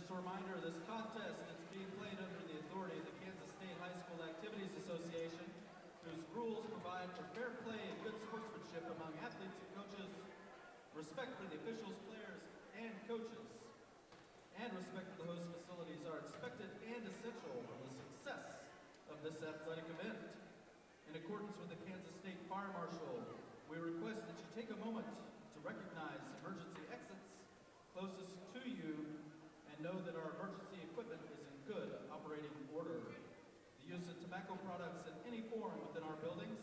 Just a reminder, this contest is being played under the authority of the Kansas State High School Activities Association, whose rules provide for fair play and good sportsmanship among athletes and coaches, respect for the officials, players, and coaches, and respect for the host facilities are expected and essential for the success of this athletic event. In accordance with the Kansas State Fire Marshal, we request that you take a moment to recognize emergency exits closest to you and know that our emergency equipment is in good operating order. The use of tobacco products in any form within our buildings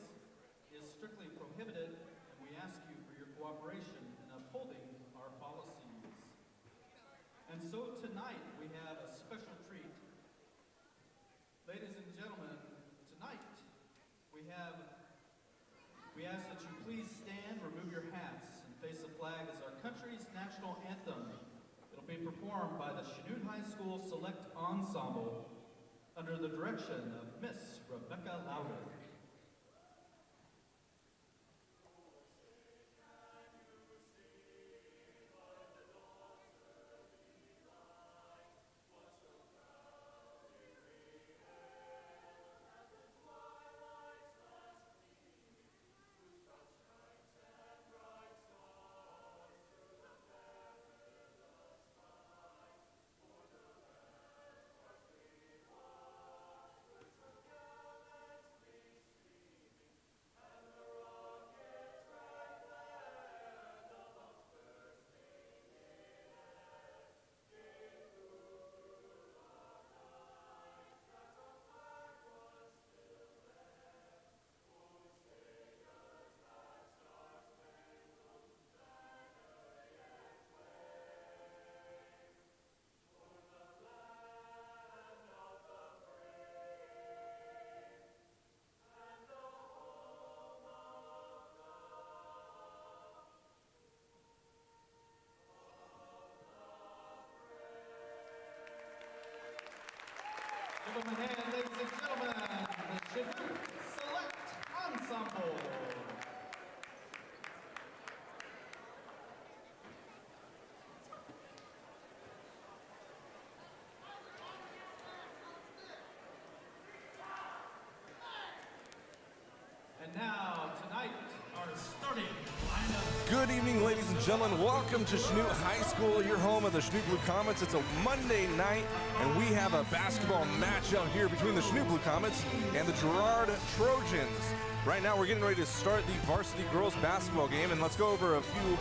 is strictly prohibited, and we ask you for your cooperation in upholding our policies. And so tonight we have a special treat. Ladies and gentlemen, tonight we ask that you please stand, remove your hats, and face the flag as our country's national anthem. It'll be performed by the Chanute High School Select Ensemble under the direction of Miss Rebecca Lauder. Give them a hand, ladies and gentlemen, the Chanute Select Ensemble. And now, tonight, our starting lineup. Good evening, ladies and gentlemen. Welcome to Chanute High School, your home of the Chanute Blue Comets. It's a Monday night, and we have a basketball match out here between the Chanute Blue Comets and the Girard Trojans. Right now, we're getting ready to start the varsity girls basketball game, and let's go over a few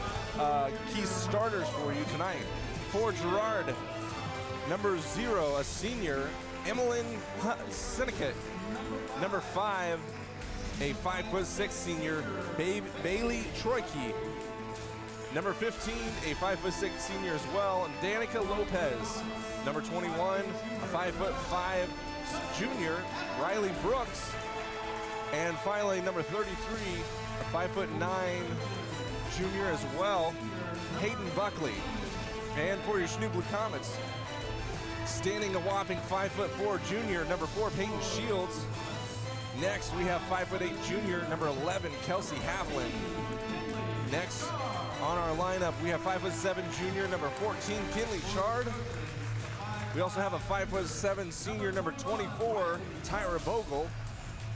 key starters for you tonight. For Girard, number 0, a senior, Emmeline Sinnecott. Number 5, a 5'6" senior, Bailey Troiki. Number 15, a 5'6" senior as well, Danica Lopez. Number 21, a 5'5" junior, Riley Brooks. And finally, number 33, a 5'9" junior as well, Hayden Buckley. And for your Chanute Blue Comets, standing a whopping 5'4" junior, number 4, Peyton Shields. Next, we have 5'8" junior, number 11, Kelsey Havlin. Next on our lineup, we have 5'7" junior, number 14, Kinley Chard. We also have a 5'7" senior, number 24, Tyra Bogle.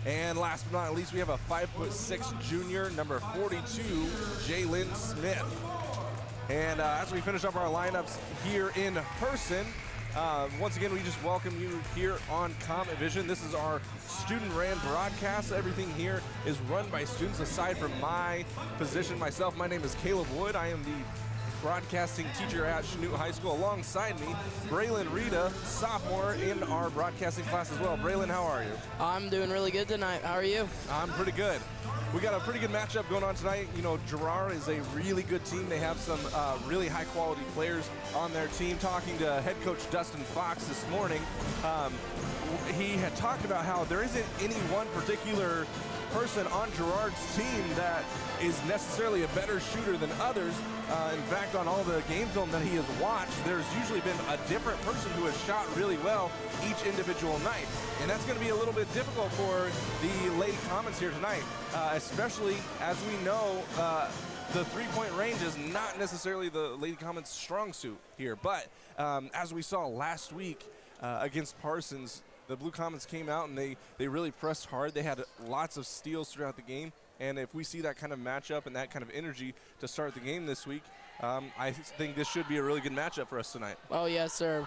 And last but not least, we have a 5'6" junior, number 42, Jalen Smith. And as we finish up our lineups here in person, once again, we just welcome you here on Comet Vision. This is our student-ran broadcast. Everything here is run by students aside from my position. Myself, my name is Caleb Wood. I am the broadcasting teacher at Chanute High School. Alongside me, Braylon Rita, sophomore in our broadcasting class as well. Braylon, how are you? I'm doing really good tonight. How are you? I'm pretty good. We got a pretty good matchup going on tonight. You know, Girard is a really good team. They have some really high-quality players on their team. Talking to head coach Dustin Fox this morning, he had talked about how there isn't any one particular person on Girard's team that is necessarily a better shooter than others. In fact, on all the game film that he has watched, there's usually been a different person who has shot really well each individual night. And that's going to be a little bit difficult for the Lady Comets here tonight, especially as we know the three-point range is not necessarily the Lady Comets' strong suit here. But as we saw last week against Parsons, the Blue Comets came out and they really pressed hard. They had lots of steals throughout the game. And if we see that kind of matchup and that kind of energy to start the game this week, I think this should be a really good matchup for us tonight. Oh, yes, sir.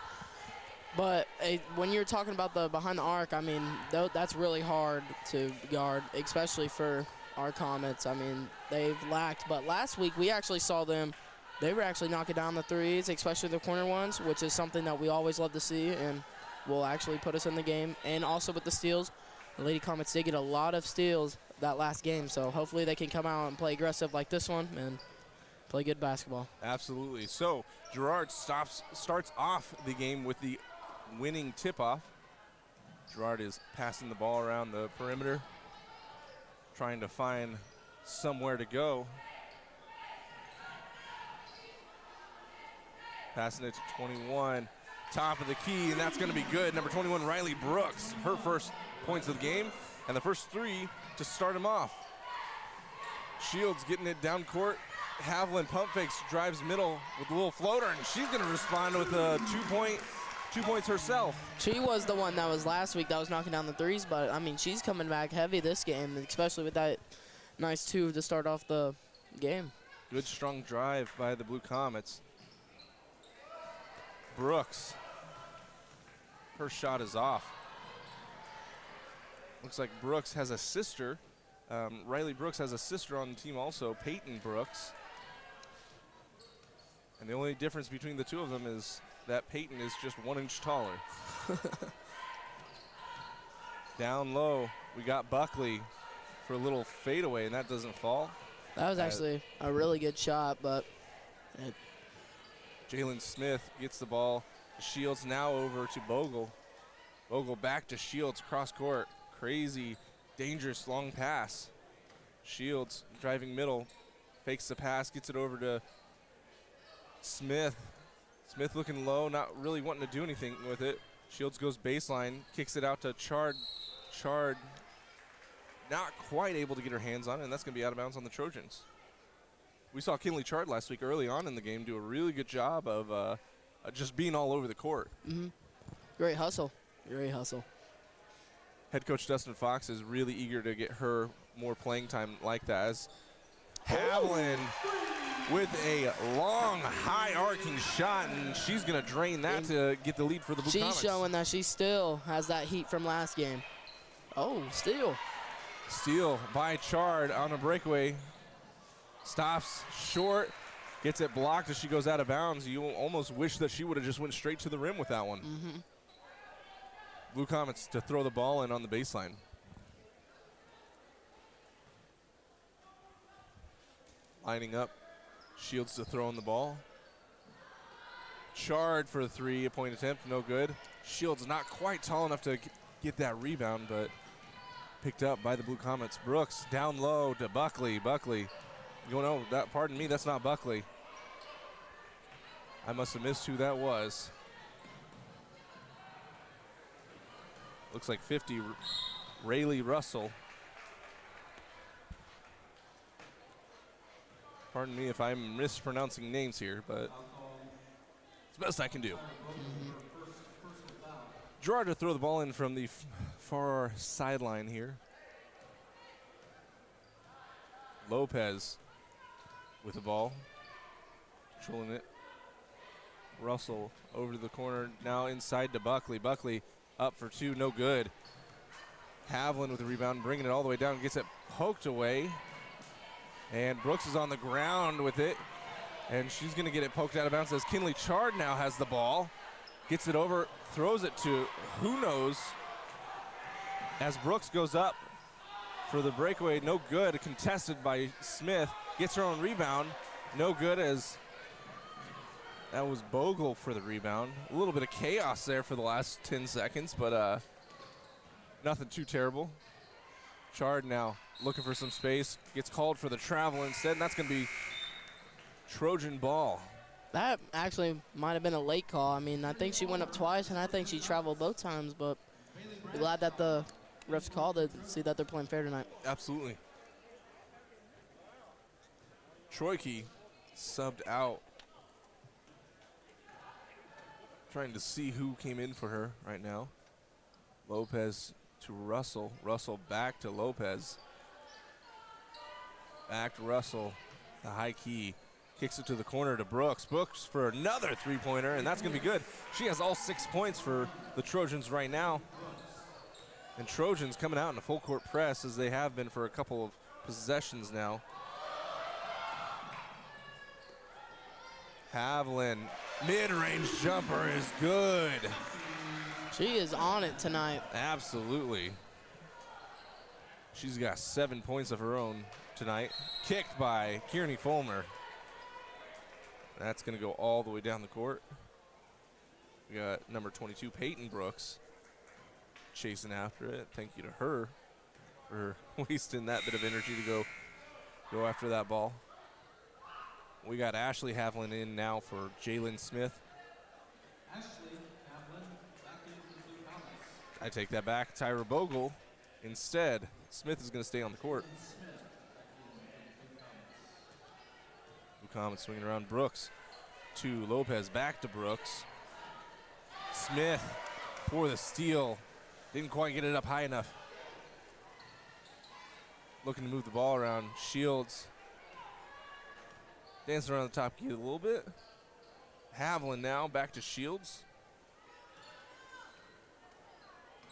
But when you're talking about the behind the arc, I mean, that's really hard to guard, especially for our Comets. I mean, they've lacked. But last week, we actually saw them. They were actually knocking down the threes, especially the corner ones, which is something that we always love to see and will actually put us in the game. And also with the steals, the Lady Comets did get a lot of steals that last game, so hopefully they can come out and play aggressive like this one and play good basketball. Absolutely. So Girard starts off the game with the winning tip-off. Girard is passing the ball around the perimeter, trying to find somewhere to go. Passing it to 21, top of the key, and that's going to be good. Number 21, Riley Brooks, her first points of the game, and the first three to start him off. Shields getting it down court. Haviland pump fakes, drives middle with a little floater, and she's going to respond with a 2 points herself. She was the one that was last week that was knocking down the threes, but I mean, she's coming back heavy this game, especially with that nice 2 to start off the game. Good strong drive by the Blue Comets. Brooks, her shot is off. Looks like Brooks has a sister. Riley Brooks has a sister on the team also, Peyton Brooks. And the only difference between the two of them is that Peyton is just 1 inch taller. Down low, we got Buckley for a little fadeaway, and that doesn't fall. That was actually a really good shot, but Jalen Smith gets the ball. Shields now over to Bogle. Bogle back to Shields, cross court. Crazy, dangerous long pass. Shields driving middle, fakes the pass, gets it over to Smith. Smith looking low, not really wanting to do anything with it. Shields goes baseline, kicks it out to Chard. Chard not quite able to get her hands on it, and that's going to be out of bounds on the Trojans. We saw Kinley Chard last week early on in the game do a really good job of just being all over the court. Mm-hmm. Great hustle. Great hustle. Head coach Dustin Fox is really eager to get her more playing time like that. As Haviland with a long, high arcing shot, and she's going to drain that to get the lead for the Blue Comets. She's showing that she still has that heat from last game. Oh, steal. Steal by Chard on a breakaway. Stops short, gets it blocked as she goes out of bounds. You almost wish that she would have just went straight to the rim with that one. Mm-hmm. Blue Comets to throw the ball in on the baseline. Lining up, Shields to throw in the ball. Chard for a 3-point attempt, no good. Shields not quite tall enough to get that rebound, but picked up by the Blue Comets. Brooks down low to Buckley. Buckley. You know, pardon me, that's not Buckley. I must have missed who that was. Looks like 50, Rayleigh Russell. Pardon me if I'm mispronouncing names here, but it's the best I can do. Girard to throw the ball in from the far sideline here. Lopez with the ball, controlling it. Russell over to the corner, now inside to Buckley. Buckley up for 2, no good. Haviland with the rebound, bringing it all the way down, gets it poked away. And Brooks is on the ground with it, and she's going to get it poked out of bounds as Kinley Chard now has the ball. Gets it over, throws it to who knows, as Brooks goes up for the breakaway, no good. Contested by Smith, gets her own rebound, no good, as that was Bogle for the rebound. A little bit of chaos there for the last 10 seconds, but nothing too terrible. Chard now looking for some space. Gets called for the travel instead, and that's going to be Trojan ball. That actually might have been a late call. I mean, I think she went up twice, and I think she traveled both times, but I'm glad that the refs called it, see that they're playing fair tonight. Absolutely. Troike subbed out. Trying to see who came in for her right now. Lopez to Russell. Russell back to Lopez. Back to Russell. The high key. Kicks it to the corner to Brooks. Brooks for another three-pointer, and that's going to be good. She has all 6 points for the Trojans right now. And Trojans coming out in a full-court press as they have been for a couple of possessions now. Haviland, mid-range jumper is good. She is on it tonight. Absolutely. She's got 7 points of her own tonight. Kicked by Kearney Fulmer. That's going to go all the way down the court. We got number 22, Peyton Brooks, chasing after it. Thank you to her for wasting that bit of energy to go after that ball. We got Ashley Haviland in now for Jalen Smith. Ashley Haviland back into the Blue Comets. I take that back. Tyra Bogle instead. Smith is going to stay on the court. Blue Comets swinging around. Brooks to Lopez. Back to Brooks. Smith for the steal. Didn't quite get it up high enough. Looking to move the ball around. Shields dancing around the top key a little bit. Haviland now back to Shields.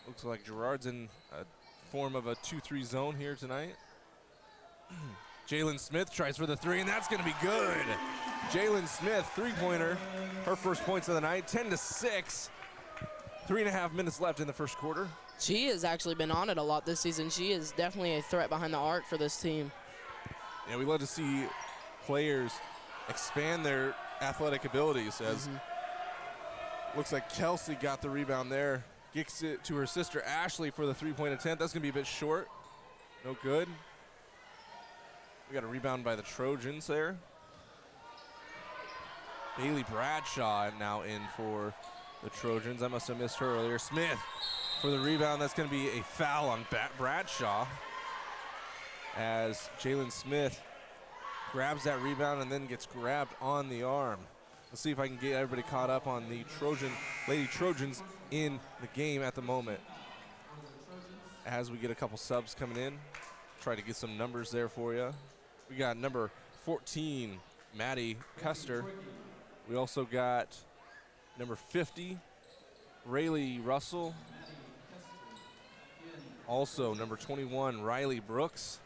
Looks like Girard's in a form of a 2-3 zone here tonight. Jalen Smith tries for the three, and that's going to be good. Jalen Smith, three-pointer, her first points of the night, 10-6. 3.5 minutes left in the first quarter. She has actually been on it a lot this season. She is definitely a threat behind the arc for this team. Yeah, we love to see players expand their athletic abilities. As looks like Kelsey got the rebound there. Kicks it to her sister Ashley for the three-point attempt. That's going to be a bit short. No good. We got a rebound by the Trojans there. Bailey Bradshaw now in for the Trojans. I must have missed her earlier. Smith for the rebound. That's going to be a foul on Bradshaw as Jalen Smith grabs that rebound and then gets grabbed on the arm. Let's see if I can get everybody caught up on the Lady Trojans in the game at the moment. As we get a couple subs coming in, try to get some numbers there for you. We got number 14, Maddie Custer. We also got number 50, Rayleigh Russell. Also number 21, Riley Brooks,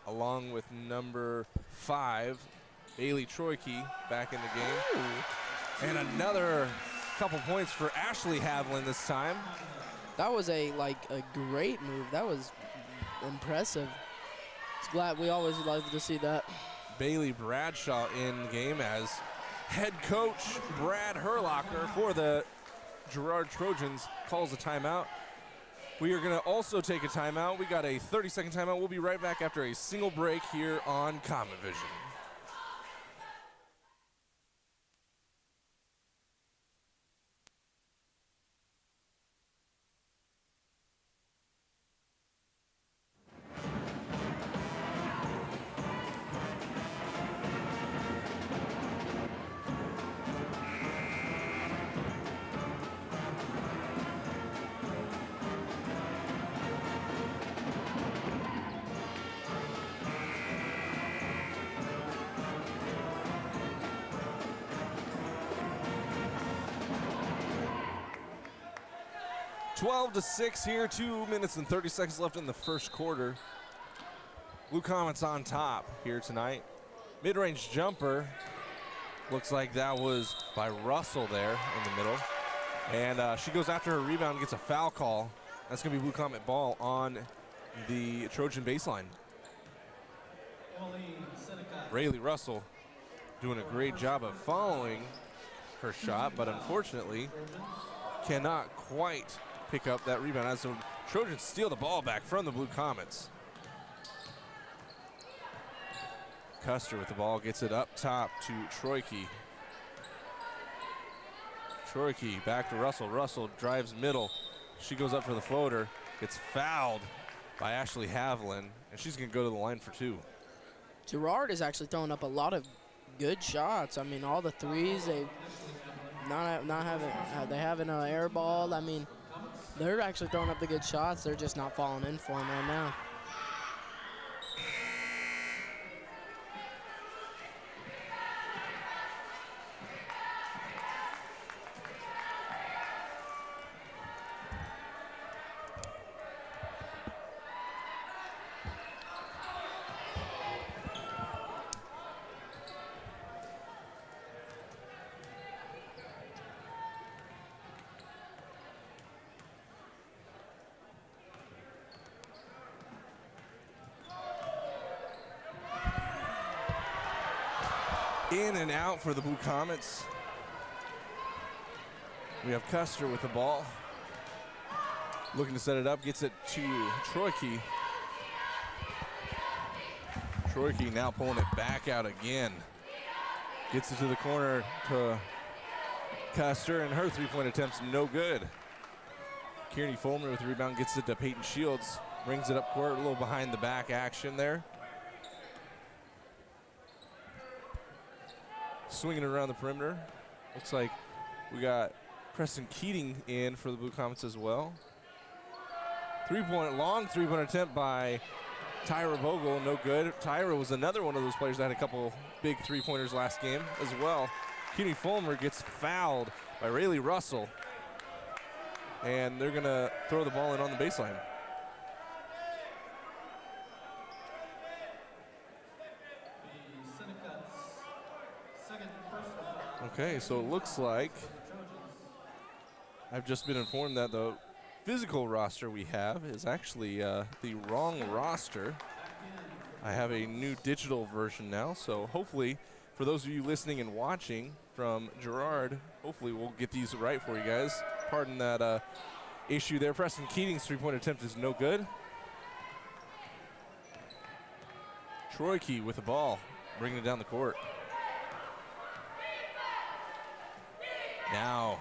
along with number 5, Bailey Troike back in the game. Ooh. And another couple points for Ashley Haviland this time. That was a great move. That was impressive. It's glad we always love to see that. Bailey Bradshaw in the game as head coach Brad Herlocker for the Girard Trojans calls a timeout. We are going to also take a timeout. We got a 30-second timeout. We'll be right back after a single break here on Comet Vision. Twelve to 6 here, 2 minutes and 30 seconds left in the first quarter. Blue Comets on top here tonight. Mid-range jumper. Looks like that was by Russell there in the middle. And she goes after her rebound and gets a foul call. That's going to be Blue Comet ball on the Trojan baseline. Rayleigh Russell doing a great job of following her shot, but unfortunately cannot quite pick up that rebound as the Trojans steal the ball back from the Blue Comets. Custer with the ball, gets it up top to Troike. Troike back to Russell. Russell drives middle. She goes up for the floater, gets fouled by Ashley Haviland, and she's going to go to the line for 2. Girard is actually throwing up a lot of good shots. I mean, all the threes, they haven't air ball. I mean, they're actually throwing up the good shots. They're just not falling in for them right now. In and out for the Blue Comets. We have Custer with the ball. Looking to set it up, gets it to Troike. Troike now pulling it back out again. Gets it to the corner to Custer, and her three-point attempt's no good. Kearney Fulmer with the rebound, gets it to Peyton Shields. Brings it up court, a little behind the back action there. Swinging it around the perimeter. Looks like we got Preston Keating in for the Blue Comets as well. Long three-point attempt by Tyra Bogle, no good. Tyra was another one of those players that had a couple big three-pointers last game as well. Kearney Fulmer gets fouled by Rayleigh Russell, and they're gonna throw the ball in on the baseline. Okay, so it looks like I've just been informed that the physical roster we have is actually the wrong roster. I have a new digital version now, so hopefully for those of you listening and watching from Girard, hopefully we'll get these right for you guys. Pardon that issue there. Preston Keating's three-point attempt is no good. Troike with the ball, bringing it down the court. Now,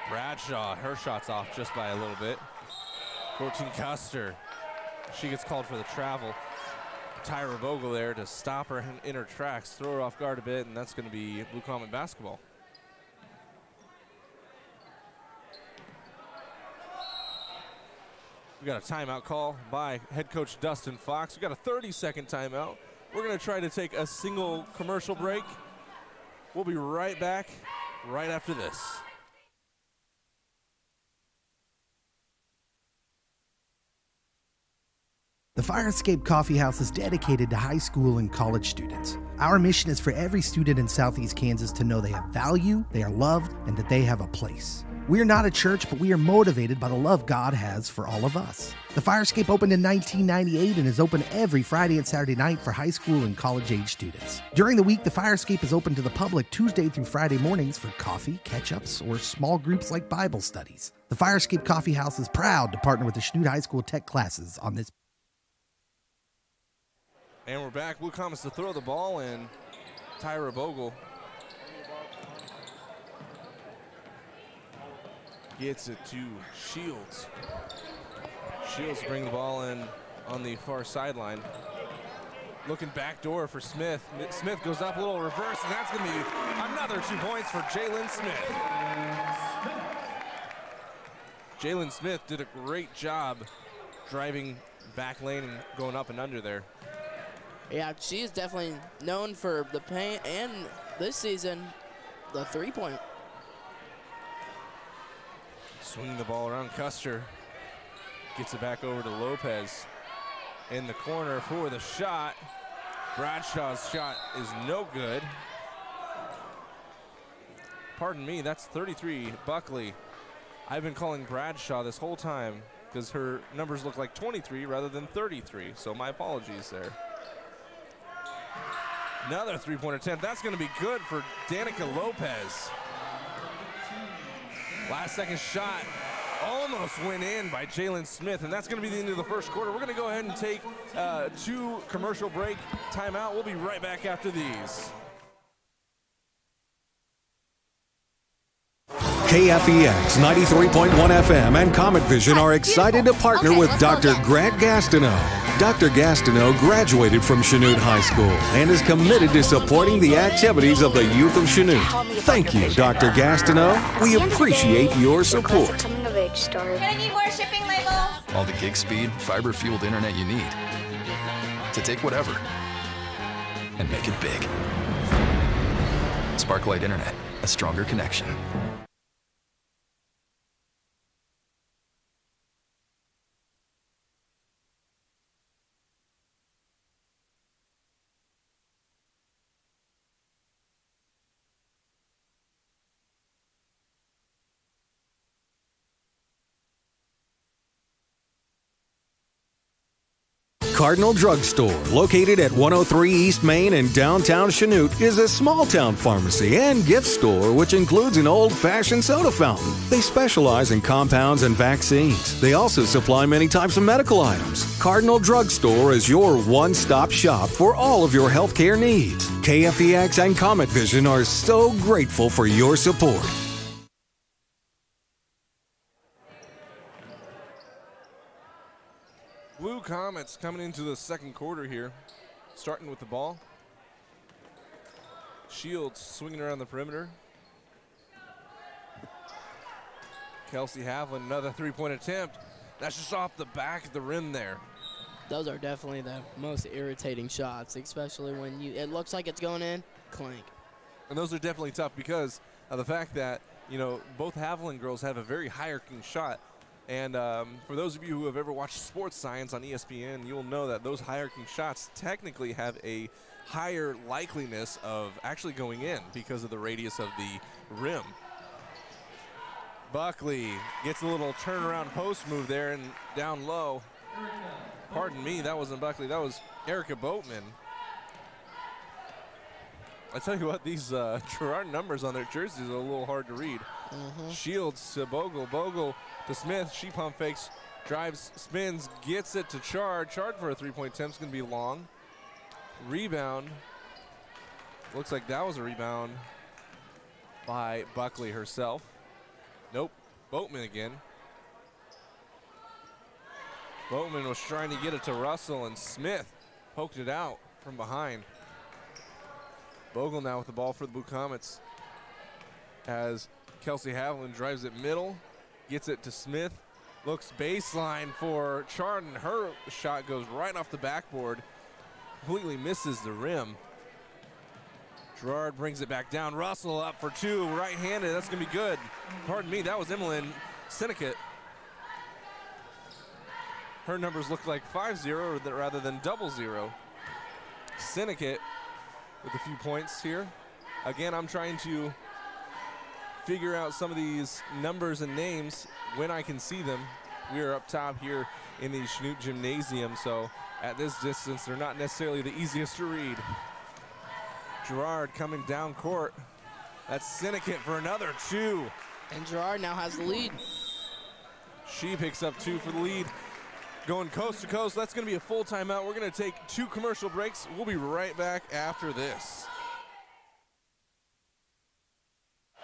Bradshaw, her shot's off just by a little bit. 14 Custer. She gets called for the travel. Tyra Bogle there to stop her in her tracks, throw her off guard a bit, and that's going to be Blue Comet basketball. We got a timeout call by head coach Dustin Fox. We got a 30-second timeout. We're going to try to take a single commercial break. We'll be right back right after this. The Fire Escape Coffee House is dedicated to high school and college students. Our mission is for every student in Southeast Kansas to know they have value, they are loved, and that they have a place. We are not a church, but we are motivated by the love God has for all of us. The Fire Escape opened in 1998 and is open every Friday and Saturday night for high school and college-age students. During the week, the Fire Escape is open to the public Tuesday through Friday mornings for coffee, catch-ups, or small groups like Bible studies. The Fire Escape Coffee House is proud to partner with the Chanute High School Tech classes on this. And we're back. Blue Comets to throw the ball, and Tyra Bogle gets it to Shields. Shields bring the ball in on the far sideline. Looking back door for Smith. Smith goes up, a little reverse, and that's going to be another 2 points for Jalen Smith. Jalen Smith did a great job driving back lane and going up and under there. Yeah, she is definitely known for the paint and this season, the three-point. Swinging the ball around, Custer gets it back over to Lopez in the corner for the shot. Bradshaw's shot is no good. Pardon me, that's 33, Buckley. I've been calling Bradshaw this whole time because her numbers look like 23 rather than 33, so my apologies there. Another three-point attempt. That's going to be good for Danica Lopez. Last second shot almost went in by Jalen Smith, and that's going to be the end of the first quarter. We're going to go ahead and take 2 commercial break timeout. We'll be right back after these. KFEX 93.1 FM and Comet Vision are excited to partner with Dr. Grant Gastineau. Dr. Gastineau graduated from Chanute High School and is committed to supporting the activities of the youth of Chanute. Thank you, Dr. Gastineau. We appreciate your support. Can I need more shipping labels? All the gig speed, fiber-fueled internet you need to take whatever and make it big. Sparklight Internet, a stronger connection. Cardinal Drug Store, located at 103 East Main in downtown Chanute, is a small-town pharmacy and gift store which includes an old-fashioned soda fountain. They specialize in compounds and vaccines. They also supply many types of medical items. Cardinal Drug Store is your one-stop shop for all of your healthcare needs. KFEX and Comet Vision are so grateful for your support. Blue Comets coming into the second quarter here, starting with the ball. Shields swinging around the perimeter. Kelsey Havlin, another three-point attempt. That's just off the back of the rim there. Those are definitely the most irritating shots, especially when it looks like it's going in, clank. And those are definitely tough because of the fact that, both Havlin girls have a very high-arcing shot. And for those of you who have ever watched Sports Science on ESPN, you'll know that those high-arcing shots technically have a higher likeliness of actually going in because of the radius of the rim. Buckley gets a little turnaround post move there and down low. Pardon me, that wasn't Buckley, that was Erica Boatman. I tell you what, these Girard numbers on their jerseys are a little hard to read. Shields to Bogle, Bogle to Smith. She pump fakes, drives, spins, gets it to Chard. Chard for a three-point attempt is going to be long. Rebound. Looks like that was a rebound by Buckley herself. Nope, Boatman again. Boatman was trying to get it to Russell, and Smith poked it out from behind. Bogle now with the ball for the Blue Comets as Kelsey Havlin drives it middle, gets it to Smith, looks baseline for Chardon. Her shot goes right off the backboard, completely misses the rim. Girard brings it back down. Russell up for two, right-handed. That's going to be good. Pardon me, that was Emmeline Sinnekit. Her numbers look like 5-0 rather than 0-0. Sinnekit with a few points here. Again, I'm trying to figure out some of these numbers and names when I can see them. We are up top here in the Chanute Gymnasium, so at this distance, they're not necessarily the easiest to read. Girard coming down court. That's Sinnekit for another two. And Girard now has the lead. She picks up two for the lead. Going coast to coast. That's going to be a full timeout. We're going to take 2 commercial breaks. We'll be right back after this.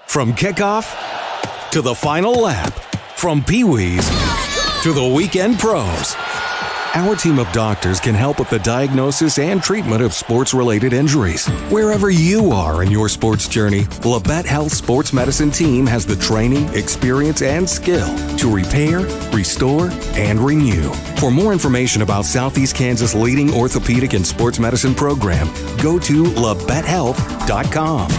From kickoff to the final lap, from Pee-wees to the weekend pros, our team of doctors can help with the diagnosis and treatment of sports-related injuries. Wherever you are in your sports journey, Labette Health Sports Medicine Team has the training, experience, and skill to repair, restore, and renew. For more information about Southeast Kansas' leading orthopedic and sports medicine program, go to LabetteHealth.com.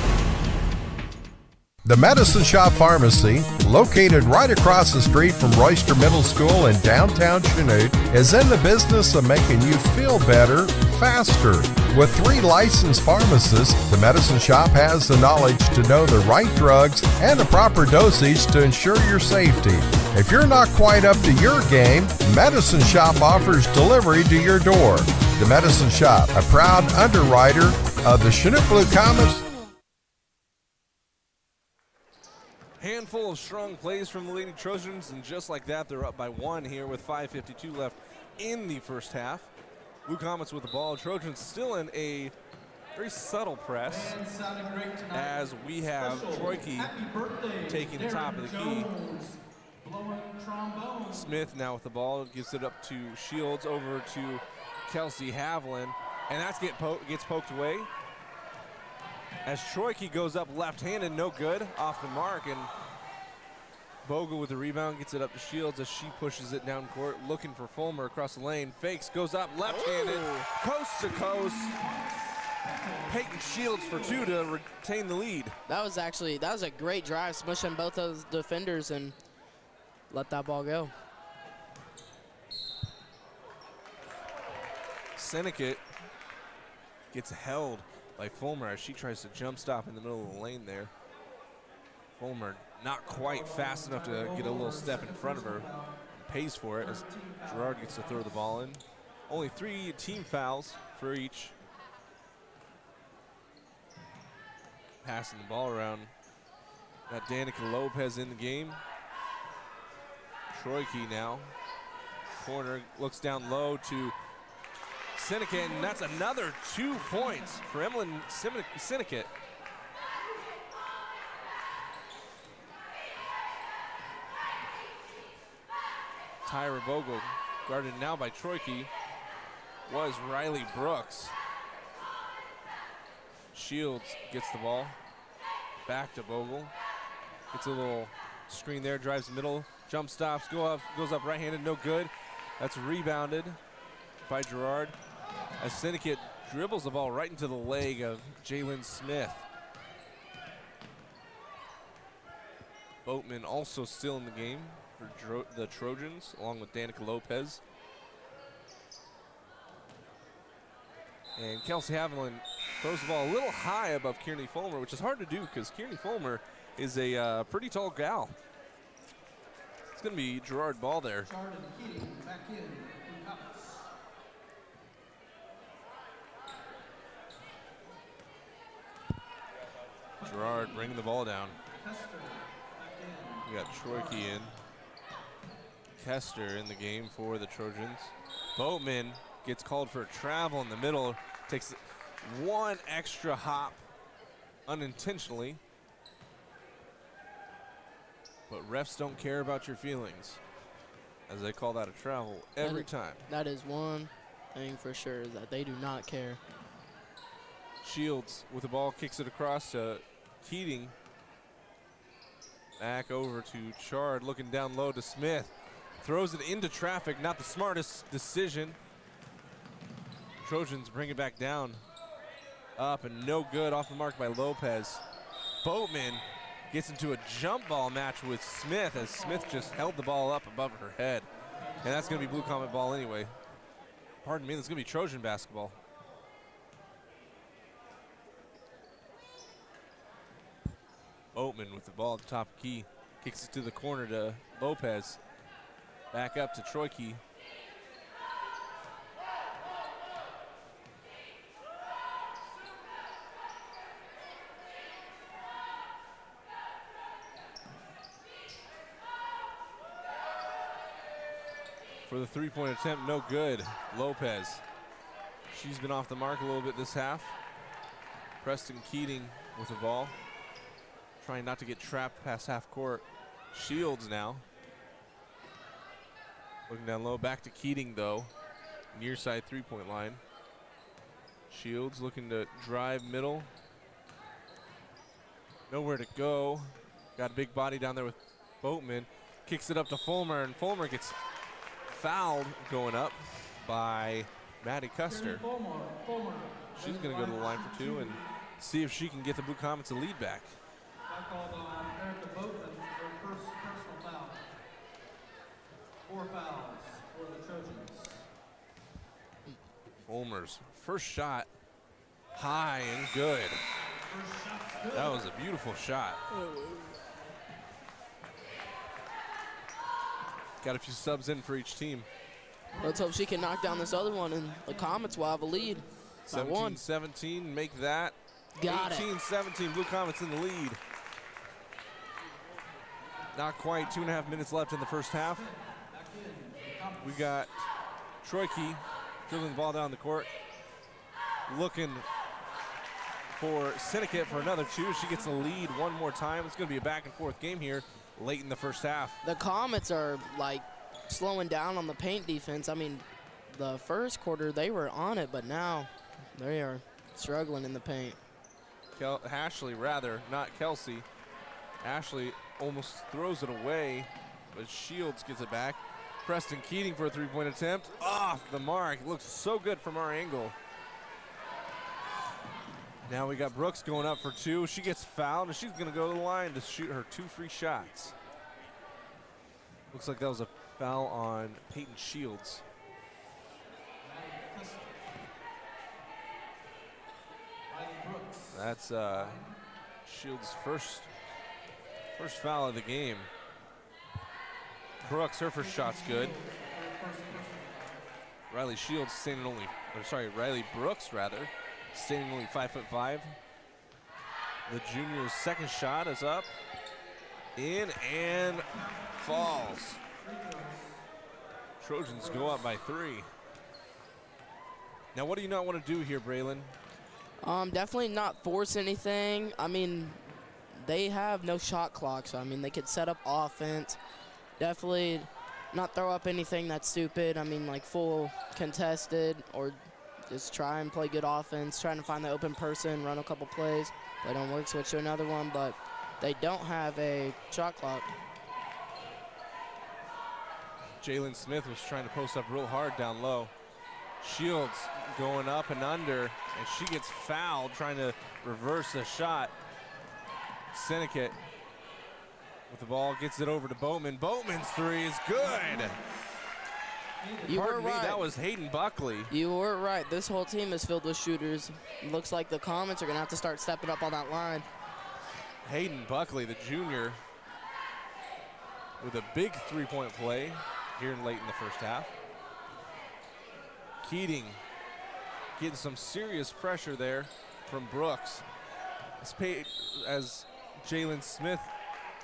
The Medicine Shop Pharmacy, located right across the street from Royster Middle School in downtown Chanute, is in the business of making you feel better, faster. With 3 licensed pharmacists, the Medicine Shop has the knowledge to know the right drugs and the proper dosage to ensure your safety. If you're not quite up to your game, Medicine Shop offers delivery to your door. The Medicine Shop, a proud underwriter of the Chanute Blue Comets. Handful of strong plays from the Lady Trojans, and just like that, they're up by 1 here with 5:52 left in the first half. Blue Comets with the ball. Trojans still in a very subtle press as we have Troike taking the top of the key. Smith now with the ball, gives it up to Shields, over to Kelsey Haviland, and that gets poked away. As Troike goes up left-handed, no good, off the mark, and Bogle with the rebound gets it up to Shields as she pushes it down court, looking for Fulmer across the lane. Fakes, goes up left-handed, coast to coast. Peyton Shields for 2 to retain the lead. That was a great drive, smushing both those defenders and let that ball go. Seneca gets held by Fulmer as she tries to jump stop in the middle of the lane there. Fulmer not quite fast enough to get a little step in front of her. Pays for it as Girard gets to throw the ball in. Only 3 team fouls for each. Passing the ball around. Got Danica Lopez in the game. Troike now. Corner, looks down low to Seneca, and that's another 2 points for Emlyn Seneca. Tyra Bogle, guarded now by Troike, was Riley Brooks. Shields gets the ball, back to Bogle. Gets a little screen there, drives the middle, jump stops, goes up right-handed, no good. That's rebounded by Girard as Syndicate dribbles the ball right into the leg of Jalen Smith. Boatman also still in the game for the Trojans, along with Danica Lopez. And Kelsey Haviland throws the ball a little high above Kearney Fulmer, which is hard to do because Kearney Fulmer is a pretty tall gal. It's going to be Girard ball there. Girard bringing the ball down. We got Troike in. Kester in the game for the Trojans. Boatman gets called for a travel in the middle. Takes one extra hop unintentionally. But refs don't care about your feelings, as they call that a travel every time. That is one thing for sure, that they do not care. Shields with the ball, kicks it across to Keating. Back over to Chard, looking down low to Smith. Throws it into traffic, not the smartest decision. Trojans bring it back down. Up and no good, off the mark by Lopez. Boatman gets into a jump ball match with Smith as Smith just held the ball up above her head. And that's gonna be Blue Comet ball anyway. Pardon me, that's gonna be Trojan basketball. Boatman with the ball at the top key. Kicks it to the corner to Lopez. Back up to Troike. For the three-point attempt, no good. Lopez. She's been off the mark a little bit this half. Preston Keating with the ball. Trying not to get trapped past half court. Shields now. Looking down low, back to Keating though. Near side three-point line. Shields looking to drive middle. Nowhere to go. Got a big body down there with Boatman. Kicks it up to Fulmer, and Fulmer gets fouled going up by Maddie Custer. She's going to go to the line for two and see if she can get the Blue Comets a lead back. I called on Erica Boatman for her first personal foul. 4 fouls for the Trojans. Fulmer's first shot, high and good. That was a beautiful shot. Got a few subs in for each team. Let's hope she can knock down this other one, and the Comets will have a lead. 17-17, make that. Got it. 18-17, Blue Comets in the lead. Not quite 2.5 minutes left in the first half. We got Troike dribbling the ball down the court, looking for Syndicate for another two. She gets the lead one more time. It's going to be a back and forth game here late in the first half. The Comets are like slowing down on the paint defense. I mean, the first quarter they were on it, but now they are struggling in the paint. Ashley, rather, not Kelsey. Ashley almost throws it away, but Shields gets it back. Preston Keating for a three-point attempt. Off the mark. Looks so good from our angle. Now we got Brooks going up for two. She gets fouled, and she's going to go to the line to shoot her 2 free shots. Looks like that was a foul on Peyton Shields. That's Shields' first foul of the game. Brooks, her first shot's good. Riley Brooks, standing only 5'5". The junior's second shot is up, in and falls. Trojans go up by 3. Now, what do you not want to do here, Braylon? Definitely not force anything. I mean, they have no shot clock, so I mean, they could set up offense. Definitely not throw up anything that's stupid. I mean, like full contested, or just try and play good offense, trying to find the open person, run a couple plays. If they don't work, switch to another one, but they don't have a shot clock. Jalen Smith was trying to post up real hard down low. Shields going up and under, and she gets fouled trying to reverse the shot. Syndicate with the ball, gets it over to Boatman. Boatman's three is good. Pardon me, that was Hayden Buckley. You were right. This whole team is filled with shooters. Looks like the Comets are going to have to start stepping up on that line. Hayden Buckley, the junior, with a big three-point play here late in the first half. Keating getting some serious pressure there from Brooks. As Jalen Smith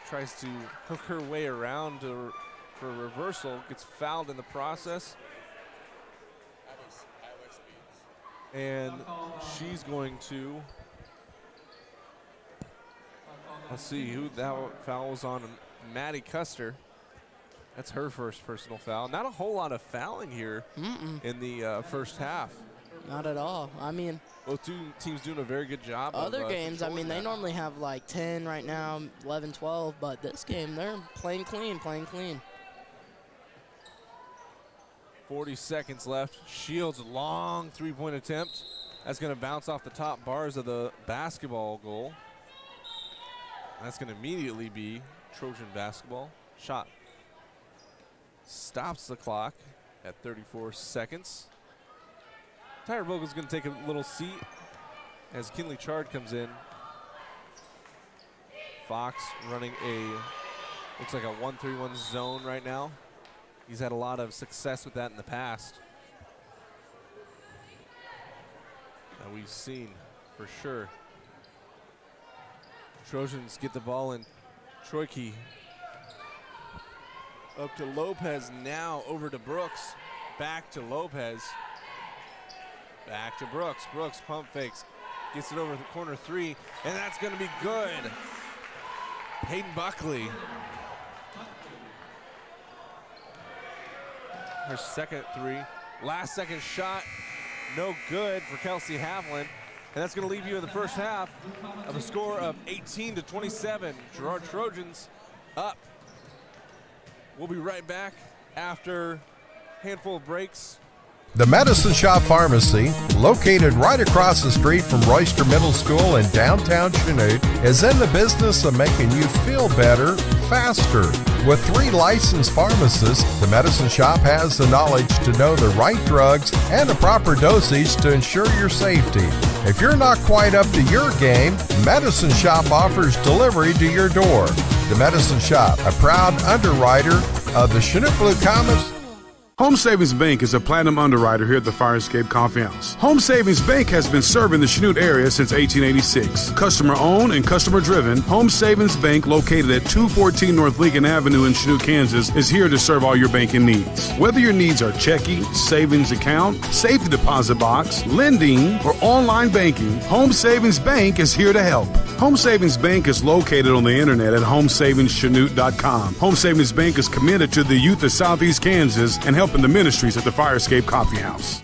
tries to hook her way around for a reversal, gets fouled in the process. And she's going to, let's see who that foul was on. Maddie Custer. That's her first personal foul. Not a whole lot of fouling here in the first half. Not at all. I mean, both teams doing a very good job. Other games, I mean, they normally have like 10 right now, 11, 12, but this game, they're playing clean. 40 seconds left. Shields' long three-point attempt. That's going to bounce off the top bars of the basketball goal. That's going to immediately be Trojan basketball. Shot stops the clock at 34 seconds. Tyra Bogel's going to take a little seat as Kinley Chard comes in. Fox running looks like a 1-3-1 zone right now. He's had a lot of success with that in the past. That we've seen for sure. Trojans get the ball in. Troike up to Lopez, now over to Brooks. Back to Lopez. Back to Brooks. Brooks pump fakes. Gets it over the corner three, and that's going to be good. Hayden Buckley. Her second three. Last second shot, no good for Kelsey Havlin. And that's going to leave you in the first half of a score of 18-27. Girard Trojans up. We'll be right back after a handful of breaks. The Medicine Shop Pharmacy, located right across the street from Royster Middle School in downtown Chanute, is in the business of making you feel better faster. With 3 licensed pharmacists, the Medicine Shop has the knowledge to know the right drugs and the proper dosage to ensure your safety. If you're not quite up to your game, Medicine Shop offers delivery to your door. The Medicine Shop, a proud underwriter of the Chanute Blue Comets Home Savings Bank is a platinum underwriter here at the Fire Escape Coffee House. Home Savings Bank has been serving the Chanute area since 1886. Customer owned and customer driven, Home Savings Bank, located at 214 North Lincoln Avenue in Chanute, Kansas, is here to serve all your banking needs. Whether your needs are checking, savings account, safety deposit box, lending, or online banking, Home Savings Bank is here to help. Home Savings Bank is located on the internet at homesavingschanute.com. Home Savings Bank is committed to the youth of Southeast Kansas and helping the ministries at the Fire Escape Coffee House.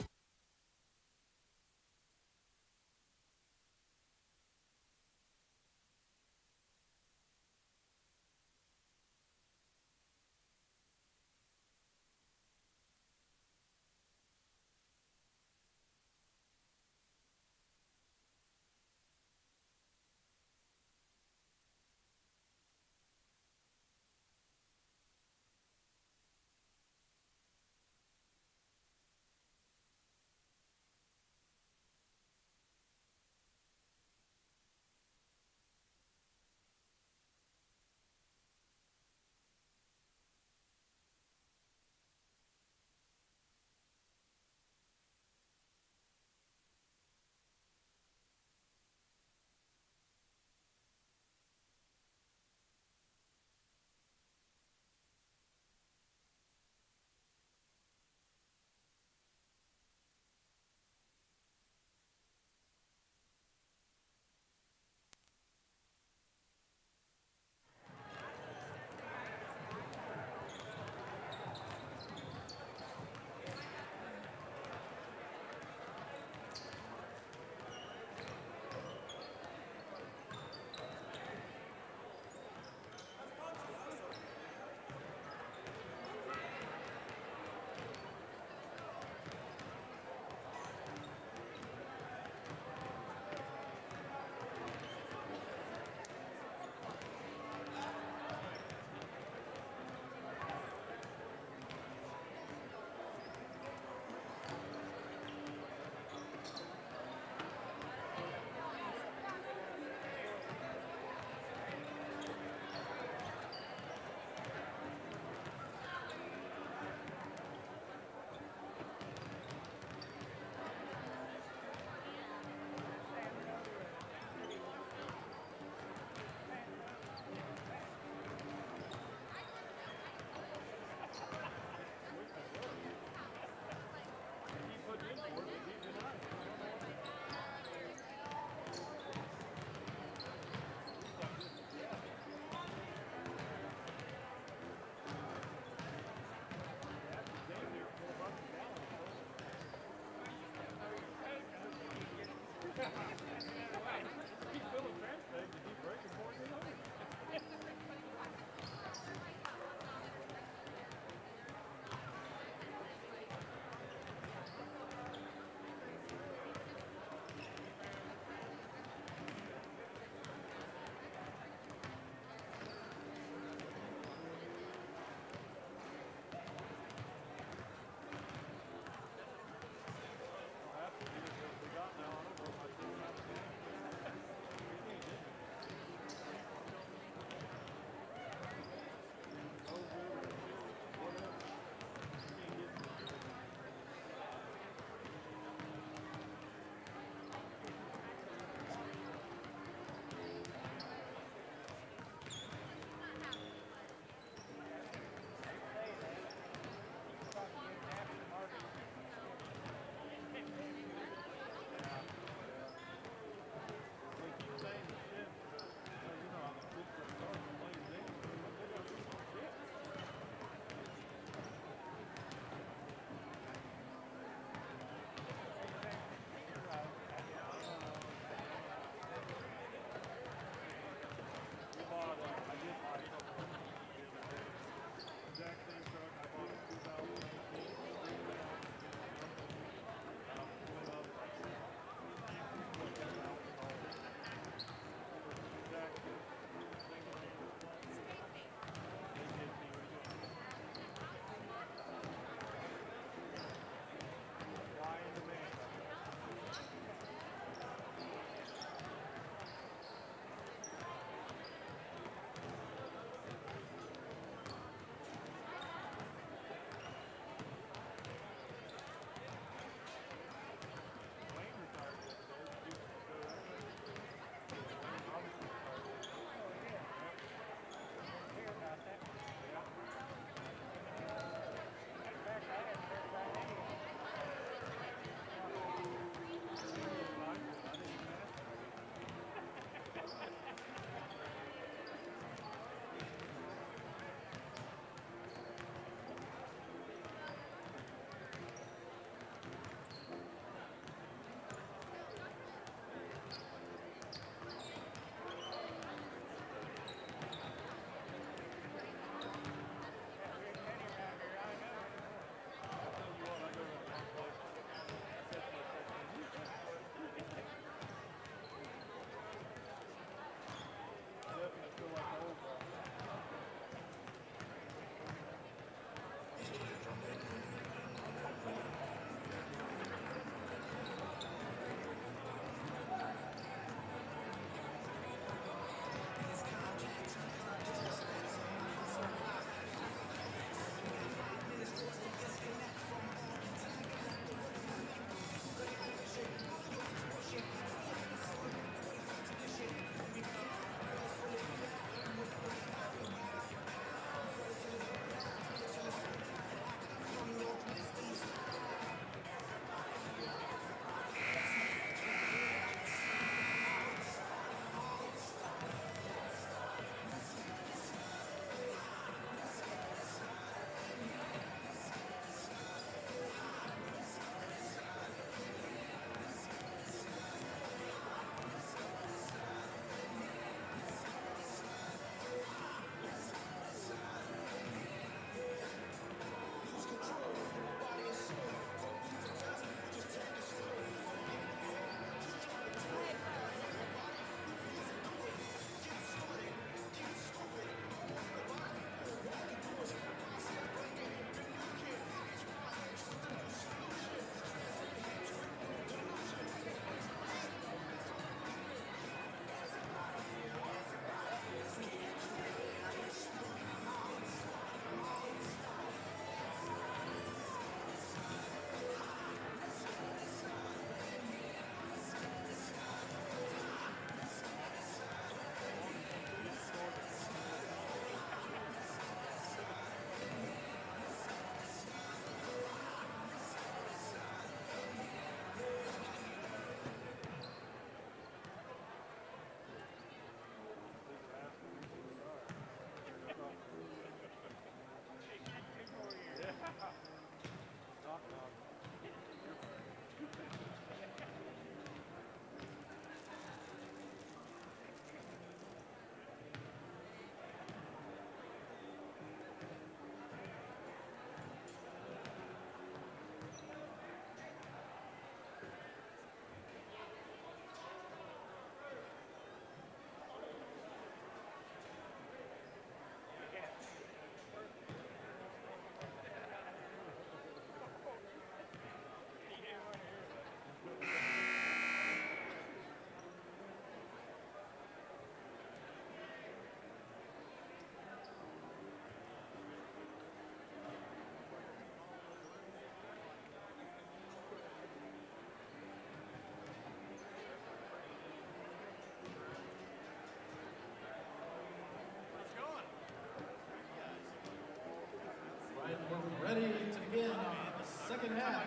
second half.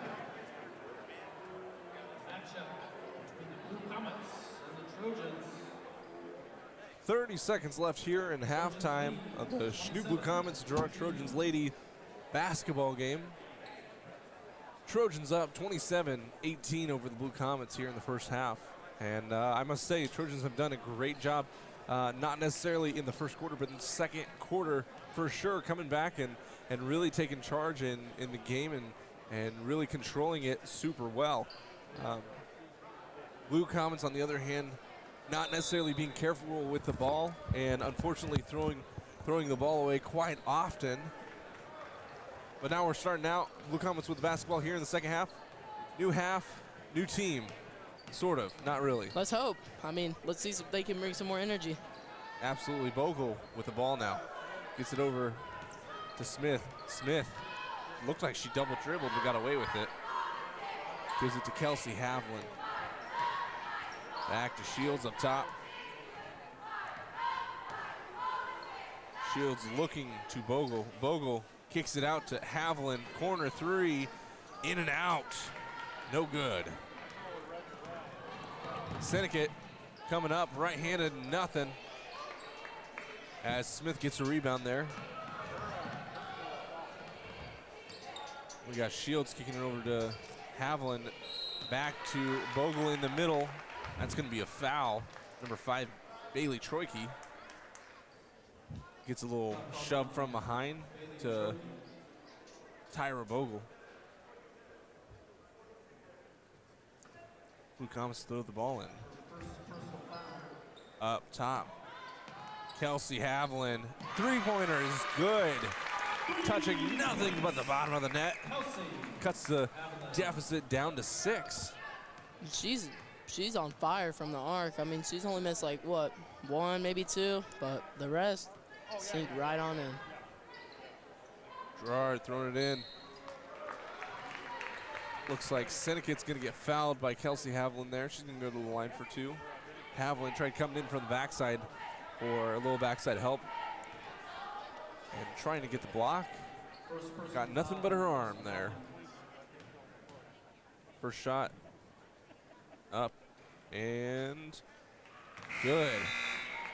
Matchup between the Blue Comets and the Trojans. 30 seconds left here in halftime of the Chanute Blue Comets Girard Trojans Lady basketball game. Trojans up 27-18 over the Blue Comets here in the first half. And I must say, Trojans have done a great job, not necessarily in the first quarter, but in the second quarter for sure, coming back and really taking charge in the game and really controlling it super well. Blue Comets, on the other hand, not necessarily being careful with the ball and unfortunately throwing the ball away quite often. But now we're starting out. Blue Comets with the basketball here in the second half. Half, new team. Sort of, not really. Let's hope. I mean, let's see if they can bring some more energy. Absolutely. Bogle with the ball now. Gets it over to Smith. Smith looked like she double dribbled but got away with it. Gives it to Kelsey Havlin. Back to Shields up top. Shields looking to Bogle. Bogle kicks it out to Havlin. Corner three. In and out. No good. Senecat coming up, right-handed, nothing. As Smith gets a rebound there. We got Shields kicking it over to Havlin. Back to Bogle in the middle. That's going to be a foul. Number 5, Bailey Troike. Gets a little shove from behind to Tyra Bogle. Blue Comets throw the ball in. Up top. Kelsey Havlin. Three-pointer is good. Touching nothing but the bottom of the net. Cuts the deficit down to 6. She's on fire from the arc. I mean, she's only missed like, what, 1, maybe 2, but the rest sink right on in. Girard throwing it in. Looks like Senecat's going to get fouled by Kelsey Havlin there. She's going to go to the line for 2. Havlin tried coming in from the backside for a little backside help. And trying to get the block. Got nothing but her arm there. First shot up and good.